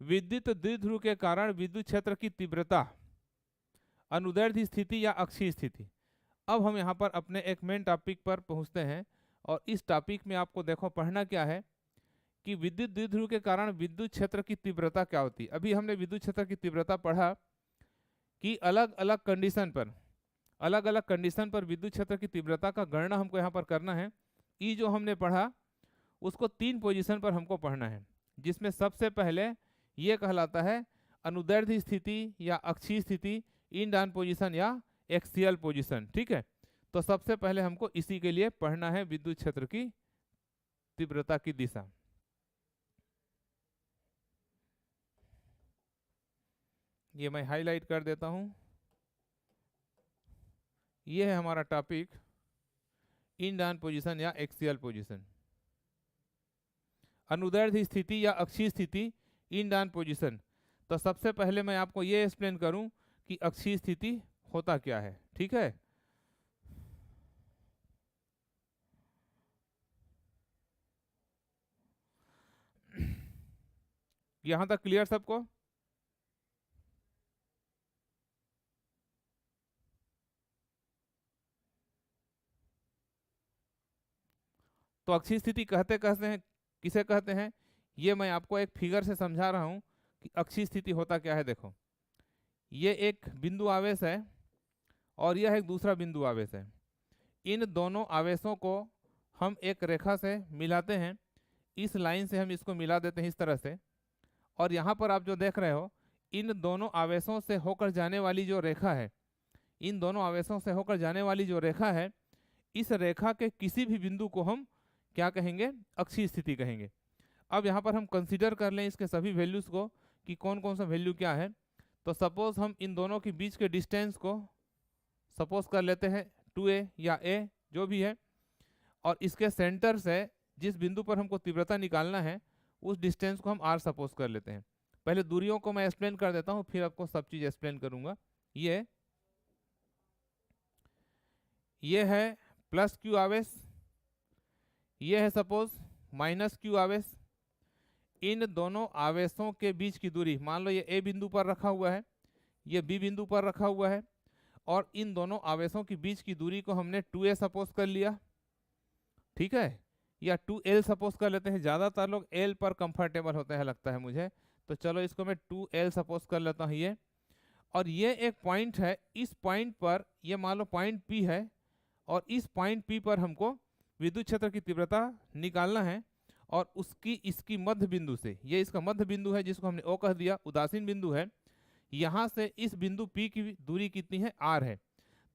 [SPEAKER 1] विद्युत द्विध्रुव के कारण विद्युत क्षेत्र की तीव्रता, अनुदैर्ध्य स्थिति या अक्षीय स्थिति। अब हम यहाँ पर अपने एक मेन टॉपिक पर पहुँचते हैं और इस टॉपिक में आपको देखो पढ़ना क्या है कि विद्युत द्विध्रुव के कारण विद्युत क्षेत्र की तीव्रता क्या होती है। अभी हमने विद्युत क्षेत्र की तीव्रता पढ़ा कि अलग अलग कंडीशन पर विद्युत क्षेत्र की तीव्रता का गणना हमको यहाँ पर करना है। ई जो हमने पढ़ा उसको 3 पोजीशन पर हमको पढ़ना है, जिसमें सबसे पहले ये कहलाता है अनुदैर्ध्य स्थिति या अक्षीय स्थिति, इन डाउन पोजीशन या एक्सियल पोजीशन। ठीक है, तो सबसे पहले हमको इसी के लिए पढ़ना है विद्युत क्षेत्र की तीव्रता की दिशा। ये मैं हाईलाइट कर देता हूं, ये है हमारा टॉपिक इन डाउन पोजीशन या एक्सियल पोजीशन, अनुदैर्ध्य स्थिति या अक्षीय स्थिति, इन डाउन पोजीशन। तो सबसे पहले मैं आपको ये एक्सप्लेन करूं कि अक्षीय स्थिति होता क्या है। ठीक है, यहां तक क्लियर सबको? तो अक्षीय स्थिति कहते हैं, किसे कहते हैं, ये मैं आपको एक फिगर से समझा रहा हूं कि अक्षीय स्थिति होता क्या है। देखो ये एक बिंदु आवेश है और यह एक दूसरा बिंदु आवेश है। इन दोनों आवेशों को हम एक रेखा से मिलाते हैं, इस लाइन से हम इसको मिला देते हैं इस तरह से, और यहाँ पर आप जो देख रहे हो इन दोनों आवेशों से होकर जाने वाली जो रेखा है, इन दोनों आवेशों से होकर जाने वाली जो रेखा है, इस रेखा के किसी भी बिंदु को हम क्या कहेंगे, अक्षीय स्थिति कहेंगे। अब यहाँ पर हम कंसीडर कर लें इसके सभी वैल्यूज को कि कौन कौन सा वैल्यू क्या है। तो सपोज हम इन दोनों के बीच के डिस्टेंस को सपोज कर लेते हैं 2a या a जो भी है, और इसके सेंटर से जिस बिंदु पर हमको तीव्रता निकालना है उस डिस्टेंस को हम r सपोज कर लेते हैं। पहले दूरियों को मैं एक्सप्लेन कर देता हूँ, फिर आपको सब चीज एक्सप्लेन करूंगा। ये है प्लस q आवेश, ये है सपोज माइनस q आवेश। इन दोनों आवेशों के बीच की दूरी, मान लो ये a बिंदु पर रखा हुआ है, ये b बिंदु पर रखा हुआ है, और इन दोनों आवेशों के बीच की दूरी को हमने 2a सपोज कर लिया। ठीक है, या 2l सपोज कर लेते हैं, ज़्यादातर लोग l पर कंफर्टेबल होते हैं लगता है मुझे, तो चलो इसको मैं 2l सपोज कर लेता हूँ ये। और ये एक पॉइंट है, इस पॉइंट पर ये मान लो पॉइंट P है, और इस पॉइंट P पर हमको विद्युत क्षेत्र की तीव्रता निकालना है, और उसकी इसकी मध्य बिंदु से, ये इसका मध्य बिंदु है जिसको हमने O कह दिया, उदासीन बिंदु है, यहाँ से इस बिंदु P की दूरी कितनी है, r है।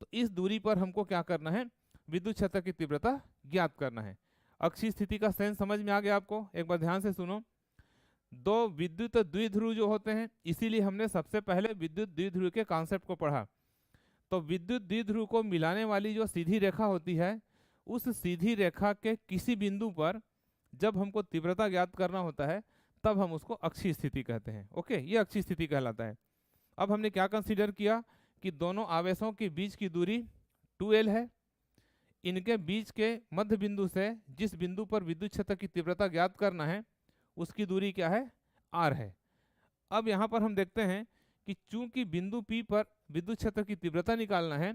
[SPEAKER 1] तो इस दूरी पर हमको क्या करना है, विद्युत क्षेत्र की तीव्रता ज्ञात करना है। अक्षीय स्थिति का सेंस समझ में आ गया आपको? एक बार ध्यान से सुनो। दो विद्युत द्विध्रुव जो होते हैं, इसीलिए हमने सबसे पहले विद्युत द्विध्रुव के कॉन्सेप्ट को पढ़ा। तो विद्युत द्विध्रुव को मिलाने वाली जो सीधी रेखा होती है, उस सीधी रेखा के किसी बिंदु पर जब हमको तीव्रता ज्ञात करना होता है तब हम उसको अक्षीय स्थिति कहते हैं। ओके, ये अक्षीय स्थिति कहलाता है। अब हमने क्या कंसीडर किया कि दोनों आवेशों के बीच की दूरी 2l है, इनके बीच के मध्य बिंदु से जिस बिंदु पर विद्युत क्षेत्र की तीव्रता ज्ञात करना है उसकी दूरी क्या है, r है। अब यहाँ पर हम देखते हैं कि चूंकि बिंदु P पर विद्युत क्षेत्र की तीव्रता निकालना है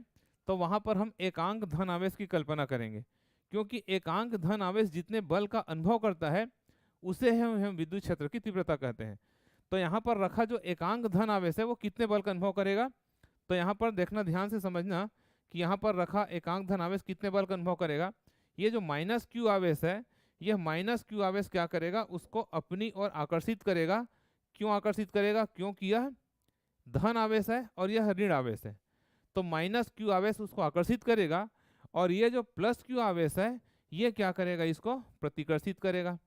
[SPEAKER 1] तो वहां पर हम एकांक धन आवेश की कल्पना करेंगे, क्योंकि एकांक धन आवेश जितने बल का अनुभव करता है उसे हम विद्युत क्षेत्र की तीव्रता कहते हैं। तो यहाँ पर रखा जो एकांक धन आवेश है वो कितने बल का अनुभव करेगा, तो यहाँ पर देखना, ध्यान से समझना कि यहाँ पर रखा एकांक धन आवेश कितने बल का अनुभव करेगा। ये जो माइनस क्यू आवेश है, यह माइनस क्यू आवेश क्या करेगा, उसको अपनी ओर आकर्षित करेगा। क्यों आकर्षित करेगा, क्योंकि यह धन आवेश है और यह ऋण आवेश है, तो माइनस क्यू आवेश उसको आकर्षित करेगा, और ये जो प्लस क्यू आवेश है ये क्या करेगा, इसको प्रतिकर्षित करेगा।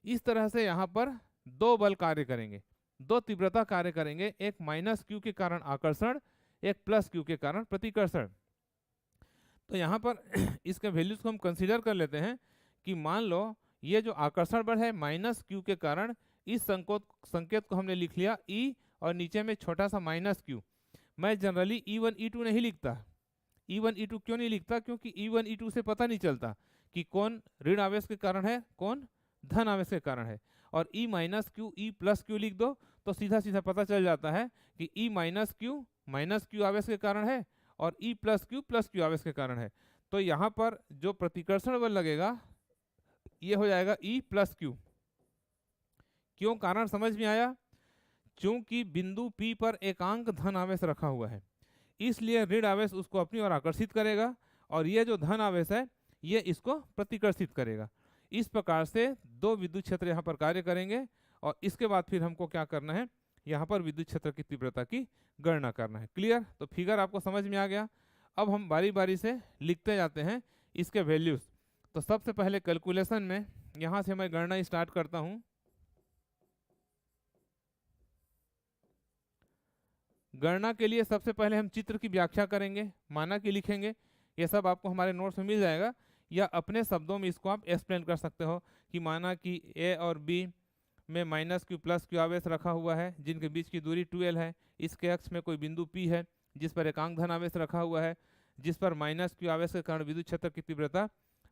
[SPEAKER 1] इस तरह से यहाँ पर दो बल कार्य करेंगे, दो तीव्रता कार्य करेंगे, एक माइनस क्यू के कारण आकर्षण, एक प्लस क्यू के कारण प्रतिकर्षण। तो यहाँ पर इसके वैल्यूज को हम कंसीडर कर लेते हैं कि मान लो ये जो आकर्षण बल है माइनस क्यू के कारण, इस संकेत को हमने लिख लिया E और नीचे में छोटा सा माइनस क्यू। मैं जनरली E1 E2 नहीं लिखता। E1 E2 क्यों नहीं लिखता, क्योंकि E1 E2 से पता नहीं चलता कि कौन ऋण आवेश के कारण है, कौन धन आवेश के कारण है। और E minus Q E plus Q लिख दो तो सीधा सीधा पता चल जाता है कि E माइनस क्यू आवेश के कारण है और E प्लस क्यू आवेश के कारण है। तो यहाँ पर जो प्रतिकर्षण बल लगेगा ये हो जाएगा E प्लस क्यू। क्यों, कारण समझ में आया? चूंकि बिंदु P पर एकांक धन आवेश रखा हुआ है, इसलिए ऋण आवेश उसको अपनी ओर आकर्षित करेगा और ये जो धन आवेश है ये इसको प्रतिकर्षित करेगा। इस प्रकार से दो विद्युत क्षेत्र यहाँ पर कार्य करेंगे और इसके बाद फिर हमको क्या करना है, यहाँ पर विद्युत क्षेत्र की तीव्रता की गणना करना है। क्लियर? तो फिगर आपको समझ में आ गया। अब हम बारी बारी से लिखते जाते हैं इसके वैल्यूज। तो सबसे पहले कैलकुलेशन में यहाँ से मैं गणना स्टार्ट करता हूँ। गणना के लिए सबसे पहले हम चित्र की व्याख्या करेंगे, माना कि लिखेंगे। ये सब आपको हमारे नोट्स में मिल जाएगा, या अपने शब्दों में इसको आप एक्सप्लेन कर सकते हो कि माना कि A और B में माइनस क्यू प्लस क्यू आवेश रखा हुआ है जिनके बीच की दूरी 2L है। इसके अक्ष में कोई बिंदु P है जिस पर एकांक धन आवेश रखा हुआ है, जिस पर माइनस क्यू आवेश के कारण विद्युत क्षेत्र की तीव्रता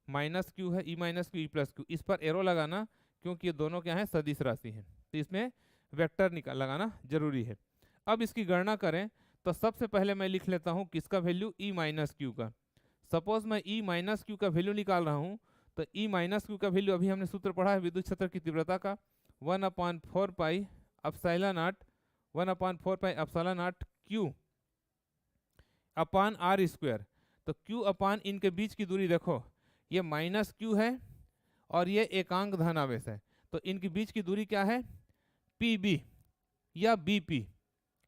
[SPEAKER 1] माइनस क्यू है, E minus Q E plus Q. इस पर एरो लगाना क्योंकि ये दोनों क्या है, सदिश राशि है, तो इसमें वेक्टर लगाना जरूरी है। अब इसकी गणना करें तो सबसे पहले मैं लिख लेता हूँ किसका वैल्यू, E माइनस क्यू का। सपोज मैं E माइनस क्यू का वैल्यू निकाल रहा हूँ, तो E माइनस क्यू का वैल्यू अभी हमने सूत्र पढ़ा है विद्युत क्षेत्र की तीव्रता का, 1/4 pi epsilon naught Q upon r square. तो क्यू अपान इनके बीच की दूरी देखो, ये माइनस क्यू है और ये एकांक धन आवेश है, तो इनके बीच की दूरी क्या है, PB या BP।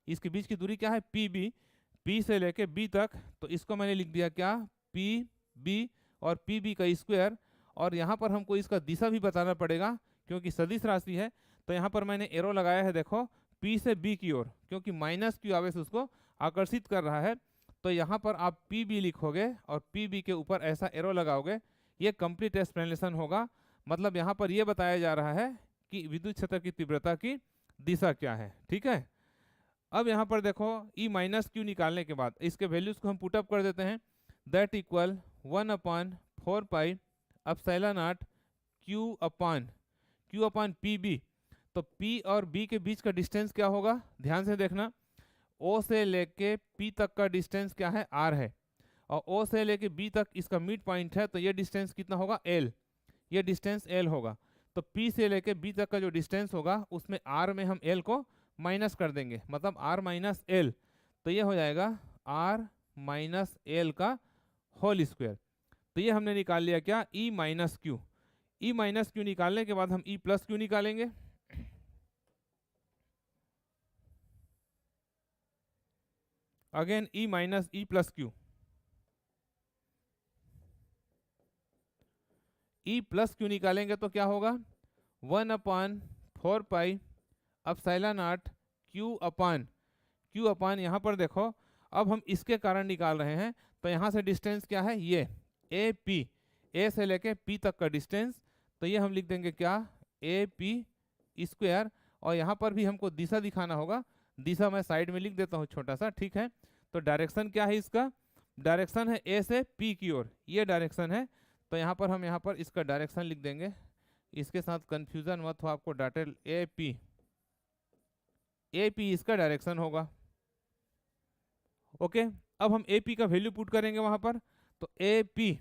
[SPEAKER 1] इसके बीच की दूरी क्या है, PB, P से लेके B तक, तो इसको मैंने लिख दिया क्या, PB और PB का स्क्वायर। और यहाँ पर हमको इसका दिशा भी बताना पड़ेगा क्योंकि सदिश राशि है, तो यहाँ पर मैंने एरो लगाया है देखो, P से B की ओर, क्योंकि माइनस क्यू आवेश उसको आकर्षित कर रहा है। तो यहाँ पर आप PB लिखोगे और PB के ऊपर ऐसा एरो लगाओगे, ये कंप्लीट एक्सप्लेनेशन होगा। मतलब यहाँ पर ये बताया जा रहा है कि विद्युत क्षेत्र की तीव्रता की दिशा क्या है। ठीक है, अब यहाँ पर देखो E माइनस क्यू निकालने के बाद इसके वैल्यूज को हम पुटअप कर देते हैं। That equal 1/4 pi epsilon naught Q upon PB। तो P और B के बीच का डिस्टेंस क्या होगा, ध्यान से देखना, O से लेके P तक का डिस्टेंस क्या है, R है, और O से लेके B तक इसका मिड पॉइंट है, तो ये डिस्टेंस कितना होगा, L। ये डिस्टेंस L होगा। तो P से लेके B तक का जो डिस्टेंस होगा उसमें R में हम L को माइनस कर देंगे, मतलब R माइनस L, तो ये हो जाएगा R माइनस L का होल स्क्वायर। तो ये हमने निकाल लिया क्या, E minus Q. E minus Q निकालने के बाद हम E प्लस क्यू निकालेंगे। Again E minus E plus Q. E plus Q निकालेंगे तो क्या होगा, 1/4 पाई एप्सिलॉन नॉट क्यू अपान यहाँ पर देखो, अब हम इसके कारण निकाल रहे हैं, तो यहाँ से डिस्टेंस क्या है, ये AP, A से लेके P तक का डिस्टेंस, तो ये हम लिख देंगे क्या, AP स्क्वायर। और यहाँ पर भी हमको दिशा दिखाना होगा, दिशा मैं साइड में लिख देता हूँ छोटा सा, ठीक है। तो डायरेक्शन क्या है इसका, डायरेक्शन है ए से पी की ओर, ये डायरेक्शन है। तो यहाँ पर हम यहाँ पर इसका डायरेक्शन लिख देंगे, इसके साथ कंफ्यूजन मत हो, आपको डाटेड ए पी इसका डायरेक्शन होगा। ओके, अब हम ए पी का वैल्यू पुट करेंगे वहां पर। तो ए पी,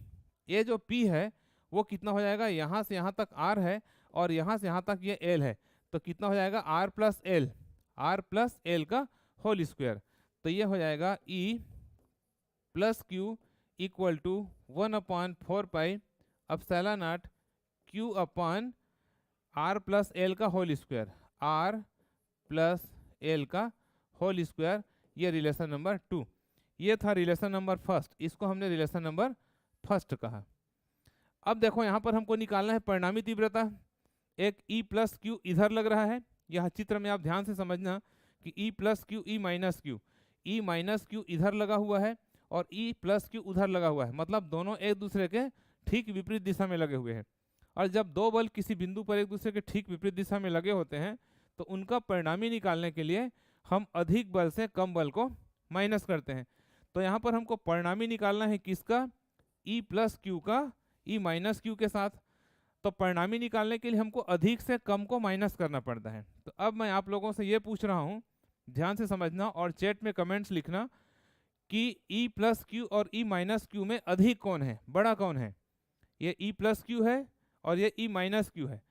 [SPEAKER 1] ये जो पी है वो कितना हो जाएगा, यहाँ से यहाँ तक आर है और यहाँ से यहाँ तक ये एल है, तो कितना हो जाएगा आर प्लस एल का होल स्क्वायर। तो ये हो जाएगा E plus Q equal to 1/4 pi epsilon naught Q upon R plus L का whole square, R plus L का होल स्क्वायर। ये रिलेशन नंबर 2, ये था रिलेशन नंबर फर्स्ट, इसको हमने रिलेशन नंबर फर्स्ट कहा। अब देखो यहाँ पर हमको निकालना है परिणामी तीव्रता। एक ई प्लस क्यू इधर लग रहा है, यह चित्र में आप ध्यान से समझना कि ई plus Q E minus Q इधर लगा हुआ है और ई प्लस क्यू उधर लगा हुआ है, मतलब दोनों एक दूसरे के ठीक विपरीत दिशा में लगे हुए हैं। और जब दो बल किसी बिंदु पर एक दूसरे के ठीक विपरीत दिशा में लगे होते हैं तो उनका परिणामी निकालने के लिए हम अधिक बल से कम बल को माइनस करते हैं। तो यहाँ पर हमको परिणामी निकालना है किसका, ई प्लस क्यू का ई माइनस क्यू के साथ। तो परिणामी निकालने के लिए हमको अधिक से कम को माइनस करना पड़ता है। तो अब मैं आप लोगों से ये पूछ रहा हूँ, ध्यान से समझना और चैट में कमेंट्स लिखना कि ई प्लस क्यू और ई माइनस क्यू में अधिक कौन है, बड़ा कौन है। ये ई प्लस क्यू है और ये ई माइनस क्यू है,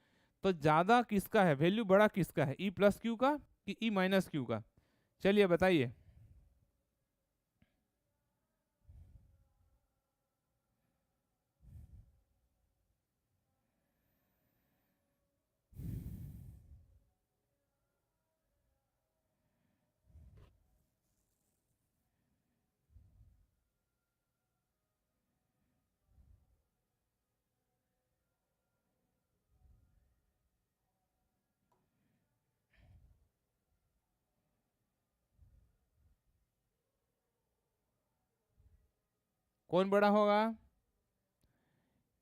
[SPEAKER 1] तो ज़्यादा किसका है, वैल्यू बड़ा किसका है, ई प्लस क्यू का कि ई माइनस क्यू का। चलिए बताइए। कौन बड़ा होगा,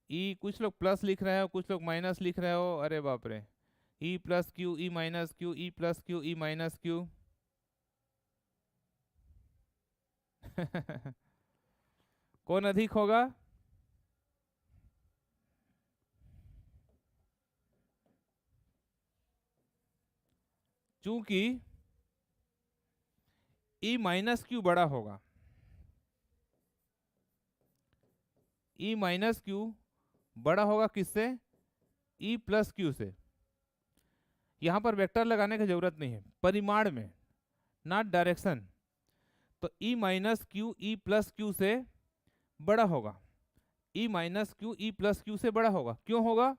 [SPEAKER 1] ई, कुछ लोग प्लस लिख रहे हो, कुछ लोग माइनस लिख रहे हो, अरे बाप रे। ई plus Q E minus Q, E plus Q E minus Q. कौन अधिक होगा, चूंकि ई माइनस क्यू बड़ा होगा, ई माइनस क्यू बड़ा होगा किससे, ई प्लस क्यू से। यहां पर वेक्टर लगाने की जरूरत नहीं है, परिमाण में, नॉट डायरेक्शन। तो E minus Q E plus Q से बड़ा होगा, E minus Q E plus Q से बड़ा होगा। क्यों होगा,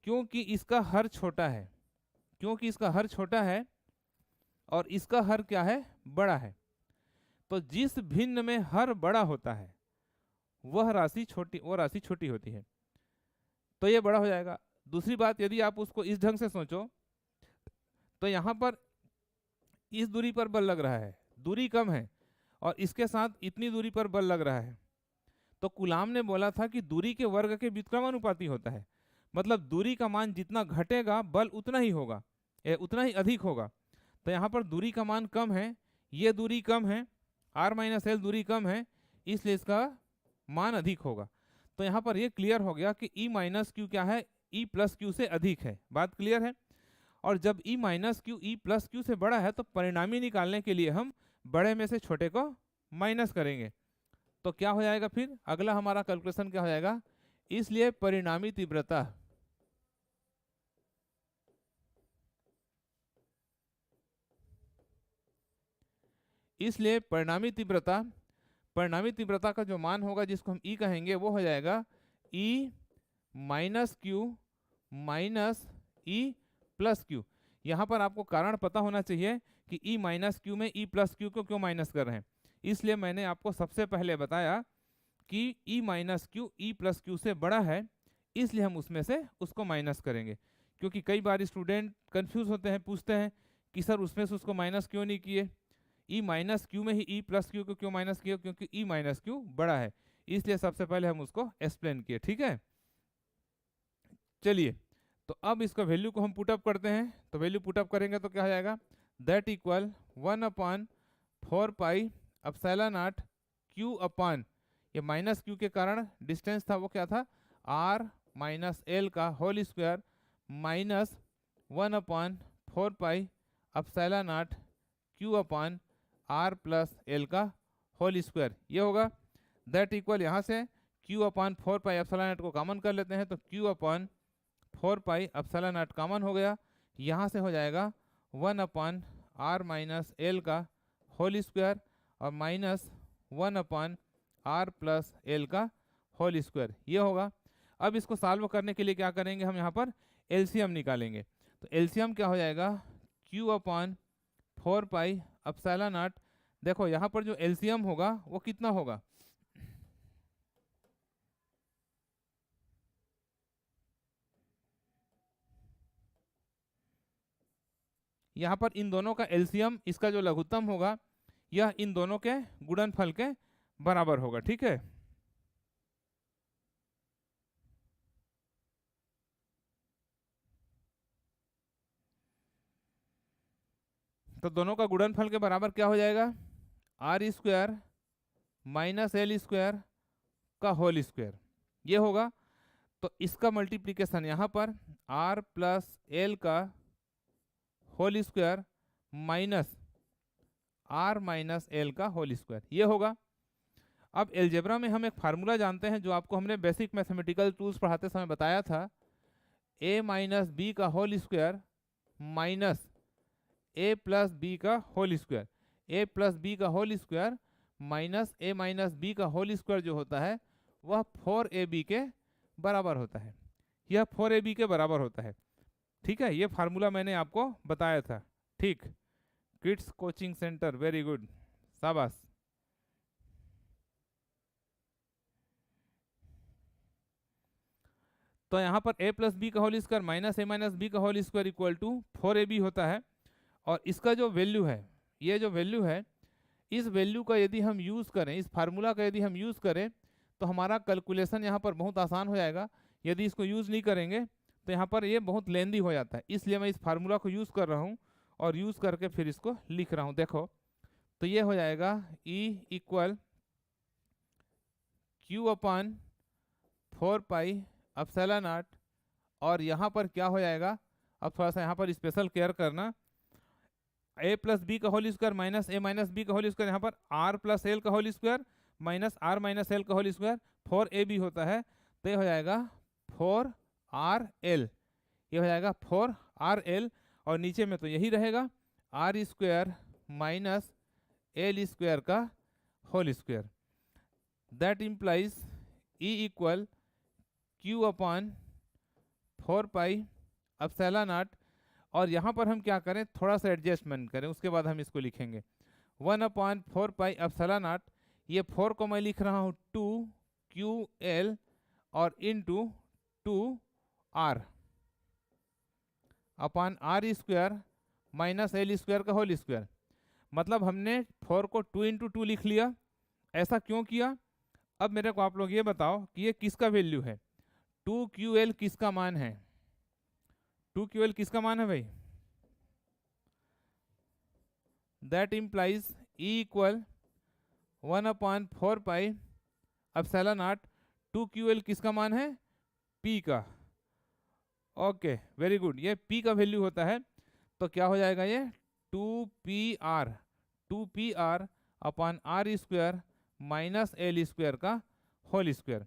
[SPEAKER 1] क्योंकि इसका हर छोटा है, क्योंकि इसका हर छोटा है और इसका हर क्या है, बड़ा है। तो जिस भिन्न में हर बड़ा होता है वह राशि छोटी, वो राशि छोटी होती है, तो ये बड़ा हो जाएगा। दूसरी बात, यदि आप उसको इस ढंग से सोचो तो यहाँ पर इस दूरी पर बल लग रहा है, दूरी कम है, और इसके साथ इतनी दूरी पर बल लग रहा है। तो कूलाम ने बोला था कि दूरी के वर्ग के व्युत्क्रमानुपाती होता है, मतलब दूरी का मान जितना घटेगा बल उतना ही होगा, उतना ही अधिक होगा। तो यहाँ पर दूरी का मान कम है, ये दूरी कम है, r माइनस एल दूरी कम है, इसलिए इसका मान अधिक होगा। तो यहाँ पर ये क्लियर हो गया कि ई माइनस क्यू क्या है, ई प्लस क्यू से अधिक है। बात क्लियर है। और जब E minus Q E plus Q से बड़ा है तो परिणामी निकालने के लिए हम बड़े में से छोटे को माइनस करेंगे। तो क्या हो जाएगा, फिर अगला हमारा कैलकुलेशन क्या हो जाएगा, इसलिए परिणामी तीव्रता, इसलिए परिणामी तीव्रता का जो मान होगा जिसको हम ई कहेंगे वो हो जाएगा E minus Q minus E plus Q. यहाँ पर आपको कारण पता होना चाहिए कि ई माइनस क्यू में ई प्लस क्यू को क्यों माइनस कर रहे हैं। इसलिए मैंने आपको सबसे पहले बताया कि E minus Q E plus Q से बड़ा है, इसलिए हम उसमें से उसको माइनस करेंगे। क्योंकि कई बार स्टूडेंट कंफ्यूज होते हैं, पूछते हैं कि सर उसमें से उसको माइनस क्यों नहीं किए, ई माइनस क्यू में ही ई प्लस क्यू को क्यों माइनस किया, क्योंकि ई माइनस क्यू बड़ा है, इसलिए सबसे पहले हम उसको एक्सप्लेन किए। ठीक है, चलिए तो अब इसका वैल्यू को हम पुटअप करते हैं। तो वैल्यू पुटअप करेंगे तो क्या हो जाएगा, that equal 1/4 pi epsilon naught Q upon, ये माइनस क्यू के कारण डिस्टेंस था वो क्या था, आर माइनस एल का whole square minus 1/4 pi epsilon naught Q upon r plus L का होल स्क्वायर, ये होगा। दैट इक्वल, यहाँ से q upon 4 pi epsilon naught को कॉमन कर लेते हैं, तो q upon 4 pi epsilon naught common हो गया। यहाँ से हो जाएगा 1/r माइनस एल का होल स्क्वायर और माइनस 1/r प्लस एल का होल स्क्वायर, ये होगा। अब इसको सॉल्व करने के लिए क्या करेंगे, हम यहाँ पर एलसीएम निकालेंगे। तो एलसीएम क्या हो जाएगा, Q upon 4 pi epsilon not. देखो यहाँ पर जो एलसीएम होगा वो कितना होगा, यहाँ पर इन दोनों का एलसीएम, इसका जो लघुत्तम होगा यह इन दोनों के गुणनफल के बराबर होगा, ठीक है। तो दोनों का गुणनफल के बराबर क्या हो जाएगा, r square minus L square का होल स्क्वायर, ये होगा। तो इसका मल्टीप्लीकेशन यहाँ पर आर प्लस एल का whole square minus r minus l का होल स्क्वायर, ये होगा। अब एलजेब्रा में हम एक फार्मूला जानते हैं जो आपको हमने बेसिक मैथमेटिकल टूल्स पढ़ाते समय बताया था, ए माइनस बी का होल स्क्वायर माइनस ए प्लस बी का होल स्क्वायर, ए प्लस बी का whole square minus a minus b का होल स्क्वायर जो होता है वह 4ab के बराबर होता है, यह 4ab के बराबर होता है, ठीक है। ये फार्मूला मैंने आपको बताया था, ठीक। Kids coaching centre, very good, शाबाश। तो यहाँ पर a प्लस बी का whole square minus a minus b का whole square equal to 4ab होता है। और इसका जो वैल्यू है, ये जो वैल्यू है, इस वैल्यू का यदि हम यूज़ करें, इस फार्मूला का यदि हम यूज़ करें तो हमारा कैलकुलेशन यहाँ पर बहुत आसान हो जाएगा। यदि इसको यूज़ नहीं करेंगे तो यहाँ पर ये बहुत लेंदी हो जाता है, इसलिए मैं इस फार्मूला को यूज़ कर रहा हूँ और यूज़ करके फिर इसको लिख रहा हूँ। देखो तो ये हो जाएगा E equal Q upon 4 pi epsilon naught, और यहाँ पर क्या हो जाएगा, अब थोड़ा सा यहाँ पर स्पेशल केयर करना, ए प्लस बी का whole square minus a minus b का होल स्क्वायर, यहाँ पर आर प्लस एल का whole square minus r minus l का होल स्क्वायर 4ab होता है, तो ये हो जाएगा 4rl, ये हो जाएगा 4rl, और नीचे में तो यही रहेगा R square minus L square का whole square. That implies E equal Q upon 4 pi epsilon naught, और यहाँ पर हम क्या करें, थोड़ा सा एडजस्टमेंट करें, उसके बाद हम इसको लिखेंगे 1/4 पाई एप्सिलॉन नॉट। ये 4 को मैं लिख रहा हूँ 2ql और into 2r upon r square minus L square का होल स्क्वायर। मतलब हमने 4 को 2 × 2 लिख लिया। ऐसा क्यों किया, अब मेरे को आप लोग ये बताओ कि ये किसका वैल्यू है, 2ql किसका मान है, 2ql किसका मान है भाई। That implies E equal 1/4 pi epsilon naught, 2ql किसका मान है, P का। ओके वेरी गुड, ये P का वैल्यू होता है, तो क्या हो जाएगा ये 2pr upon r square minus L square का होल स्क्वायर।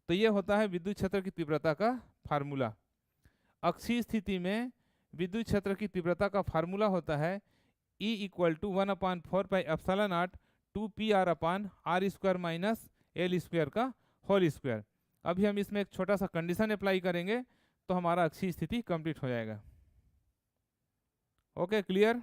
[SPEAKER 1] तो ये होता है विद्युत क्षेत्र की तीव्रता का फार्मूला। अक्षीय स्थिति में विद्युत क्षेत्र की तीव्रता का फार्मूला होता है E equal to 1/4 pi epsilon naught 2pr upon r square minus L square का होल स्क्वायर। अभी हम इसमें एक छोटा सा कंडीशन अप्लाई करेंगे तो हमारा अक्षीय स्थिति कंप्लीट हो जाएगा। Okay clear.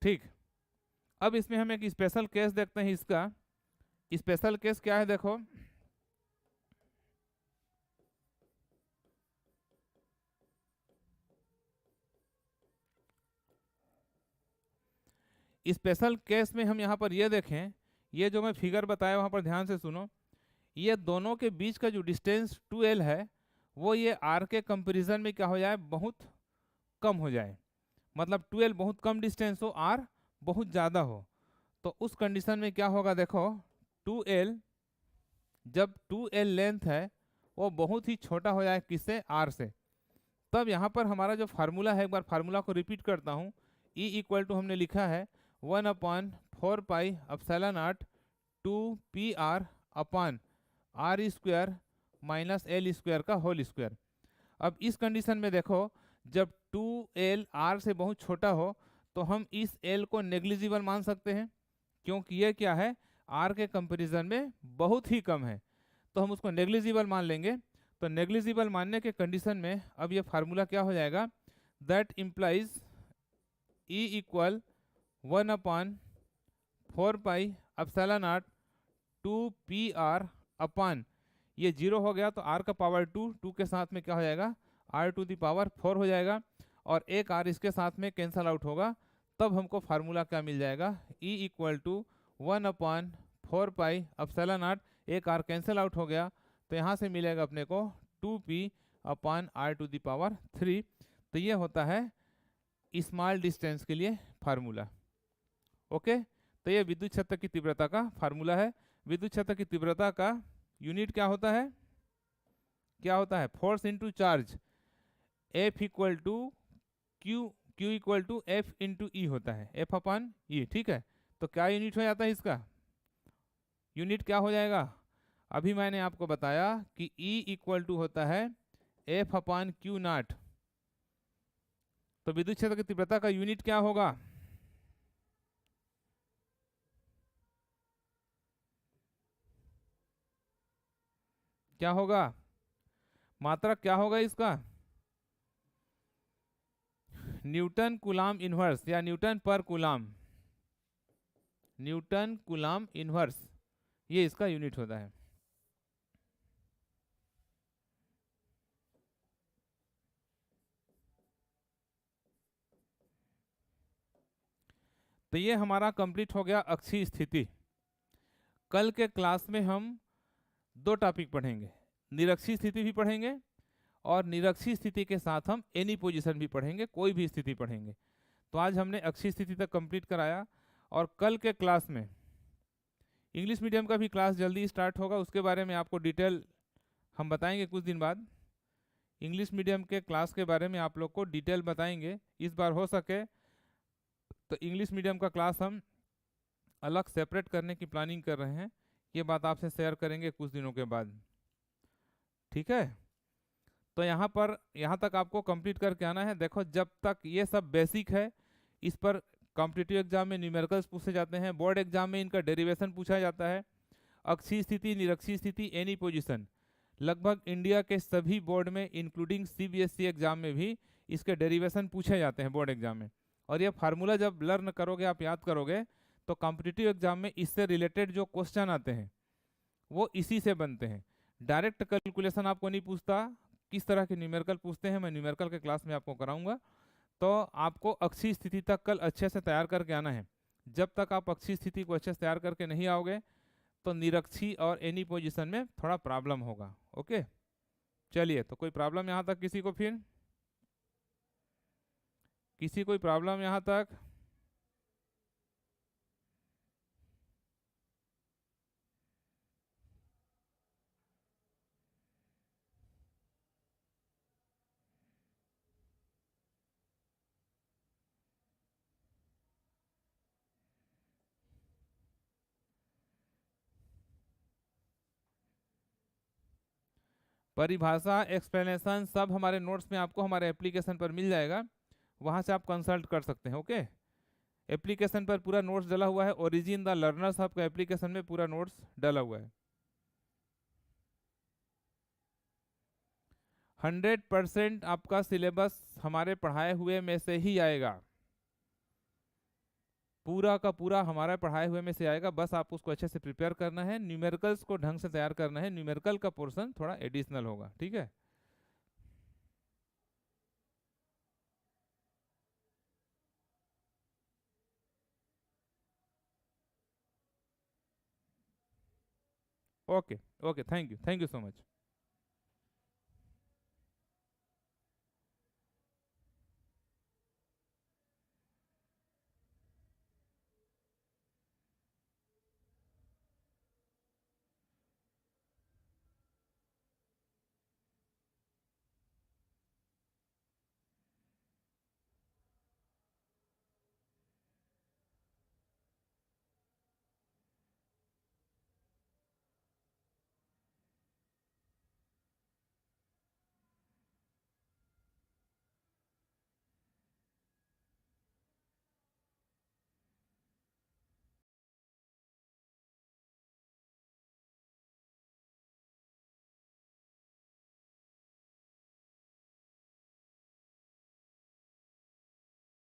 [SPEAKER 1] ठीक, अब इसमें हम एक स्पेशल केस देखते हैं इसका, स्पेशल केस क्या है, देखो स्पेशल केस में हम यहाँ पर ये देखें, ये जो मैं फिगर बताया वहाँ पर ध्यान से सुनो, ये दोनों के बीच का जो डिस्टेंस 2l है वो ये r के कंपैरिजन में क्या हो जाए, बहुत कम हो जाए। मतलब 2l बहुत कम डिस्टेंस हो, r बहुत ज़्यादा हो, तो उस कंडीशन में क्या होगा, देखो 2l, जब 2l लेंथ है वो बहुत ही छोटा हो जाए किससे, r से, तब यहाँ पर हमारा जो फार्मूला है, एक बार फार्मूला को रिपीट करता हूँ, E इक्वल टू हमने लिखा है 1/4πε0 2pr अपान r square minus l square का होल स्क्वायर। अब इस कंडीशन में देखो, जब 2l r से बहुत छोटा हो तो हम इस l को नेग्लिजिबल मान सकते हैं, क्योंकि ये क्या है, r के कंपैरिजन में बहुत ही कम है, तो हम उसको नेग्लिजिबल मान लेंगे। तो नेग्लिजिबल मानने के कंडीशन में अब ये फार्मूला क्या हो जाएगा, that implies E equal 1/4πε0 2pr upon, ये 0 हो गया तो r का पावर 2 के साथ में क्या हो जाएगा, r⁴ हो जाएगा, और एक r इसके साथ में कैंसल आउट होगा, तब हमको फार्मूला क्या मिल जाएगा, E इक्वल टू 1/4πε0, एक r कैंसल आउट हो गया, तो यहाँ से मिलेगा अपने को 2p/r⁴। तो ये होता है स्मॉल डिस्टेंस के लिए फार्मूला। ओके, तो ये विद्युत क्षेत्र की तीव्रता का फार्मूला है। विद्युत क्षेत्र की तीव्रता का यूनिट क्या होता है, force into charge, F equal to Q equal to F into E होता है, F/E, ठीक है। तो क्या यूनिट हो जाता है इसका, यूनिट क्या हो जाएगा, अभी मैंने आपको बताया कि E इक्वल टू होता है F/Q0। तो विद्युत क्षेत्र की तीव्रता का यूनिट क्या होगा, क्या होगा, मात्रा क्या होगा इसका, न्यूटन कूलाम इनवर्स या न्यूटन पर कूलाम, न्यूटन कूलाम इनवर्स, ये इसका यूनिट होता है। तो ये हमारा कंप्लीट हो गया अक्षीय स्थिति। कल के क्लास में हम दो टॉपिक पढ़ेंगे, निरक्षीय स्थिति भी पढ़ेंगे और निरक्षीय स्थिति के साथ हम एनी पोजीशन भी पढ़ेंगे, कोई भी स्थिति पढ़ेंगे। तो आज हमने अक्षीय स्थिति तक कंप्लीट कराया, और कल के क्लास में इंग्लिश मीडियम का भी क्लास जल्दी स्टार्ट होगा, उसके बारे में आपको डिटेल हम बताएंगे कुछ दिन बाद। इंग्लिश मीडियम के क्लास के बारे में आप लोग को डिटेल बताएंगे। इस बार हो सके तो इंग्लिश मीडियम का क्लास हम अलग सेपरेट करने की प्लानिंग कर रहे हैं, ये बात आपसे शेयर करेंगे कुछ दिनों के बाद, ठीक है। तो यहाँ तक आपको कंप्लीट करके आना है। देखो, जब तक ये सब बेसिक है, इस पर कॉम्पिटिटिव एग्जाम में न्यूमेरिकल्स पूछे जाते हैं, बोर्ड एग्जाम में इनका डेरिवेशन पूछा जाता है। अक्षीय स्थिति, निरक्षीय स्थिति, एनी पोजीशन, लगभग इंडिया के सभी बोर्ड में इंक्लूडिंग CBSE एग्जाम में भी इसके डेरिवेशन पूछे जाते हैं बोर्ड एग्जाम में। और ये फार्मूला जब लर्न करोगे, आप याद करोगे, तो कॉम्पिटिटिव एग्जाम में इससे रिलेटेड जो क्वेश्चन आते हैं वो इसी से बनते हैं। डायरेक्ट कैलकुलेशन आपको नहीं पूछता, किस तरह के न्यूमेरिकल पूछते हैं मैं न्यूमेरिकल के क्लास में आपको कराऊंगा। तो आपको अक्षीय स्थिति तक कल अच्छे से तैयार करके आना है। जब तक आप अक्षीय स्थिति को अच्छे से तैयार करके नहीं आओगे तो निरक्षीय और एनी पोजीशन में थोड़ा प्रॉब्लम होगा। ओके, चलिए, तो कोई प्रॉब्लम यहाँ तक किसी को, फिर किसी कोई प्रॉब्लम यहाँ तक, परिभाषा, एक्सप्लेनेशन सब हमारे नोट्स में आपको हमारे एप्लीकेशन पर मिल जाएगा, वहां से आप कंसल्ट कर सकते हैं। ओके, एप्लीकेशन पर पूरा नोट्स डला हुआ है, ओरिजिन द लर्नर्स आपका एप्लीकेशन में पूरा नोट्स डला हुआ है। 100% आपका सिलेबस हमारे पढ़ाए हुए में से ही आएगा। पूरा का पूरा हमारा पढ़ाए हुए में से आएगा, बस आप उसको अच्छे से प्रिपेयर करना है, न्यूमेरिकल्स को ढंग से तैयार करना है, न्यूमेरिकल का पोर्शन थोड़ा एडिशनल होगा, ठीक है। Okay okay, thank you so much.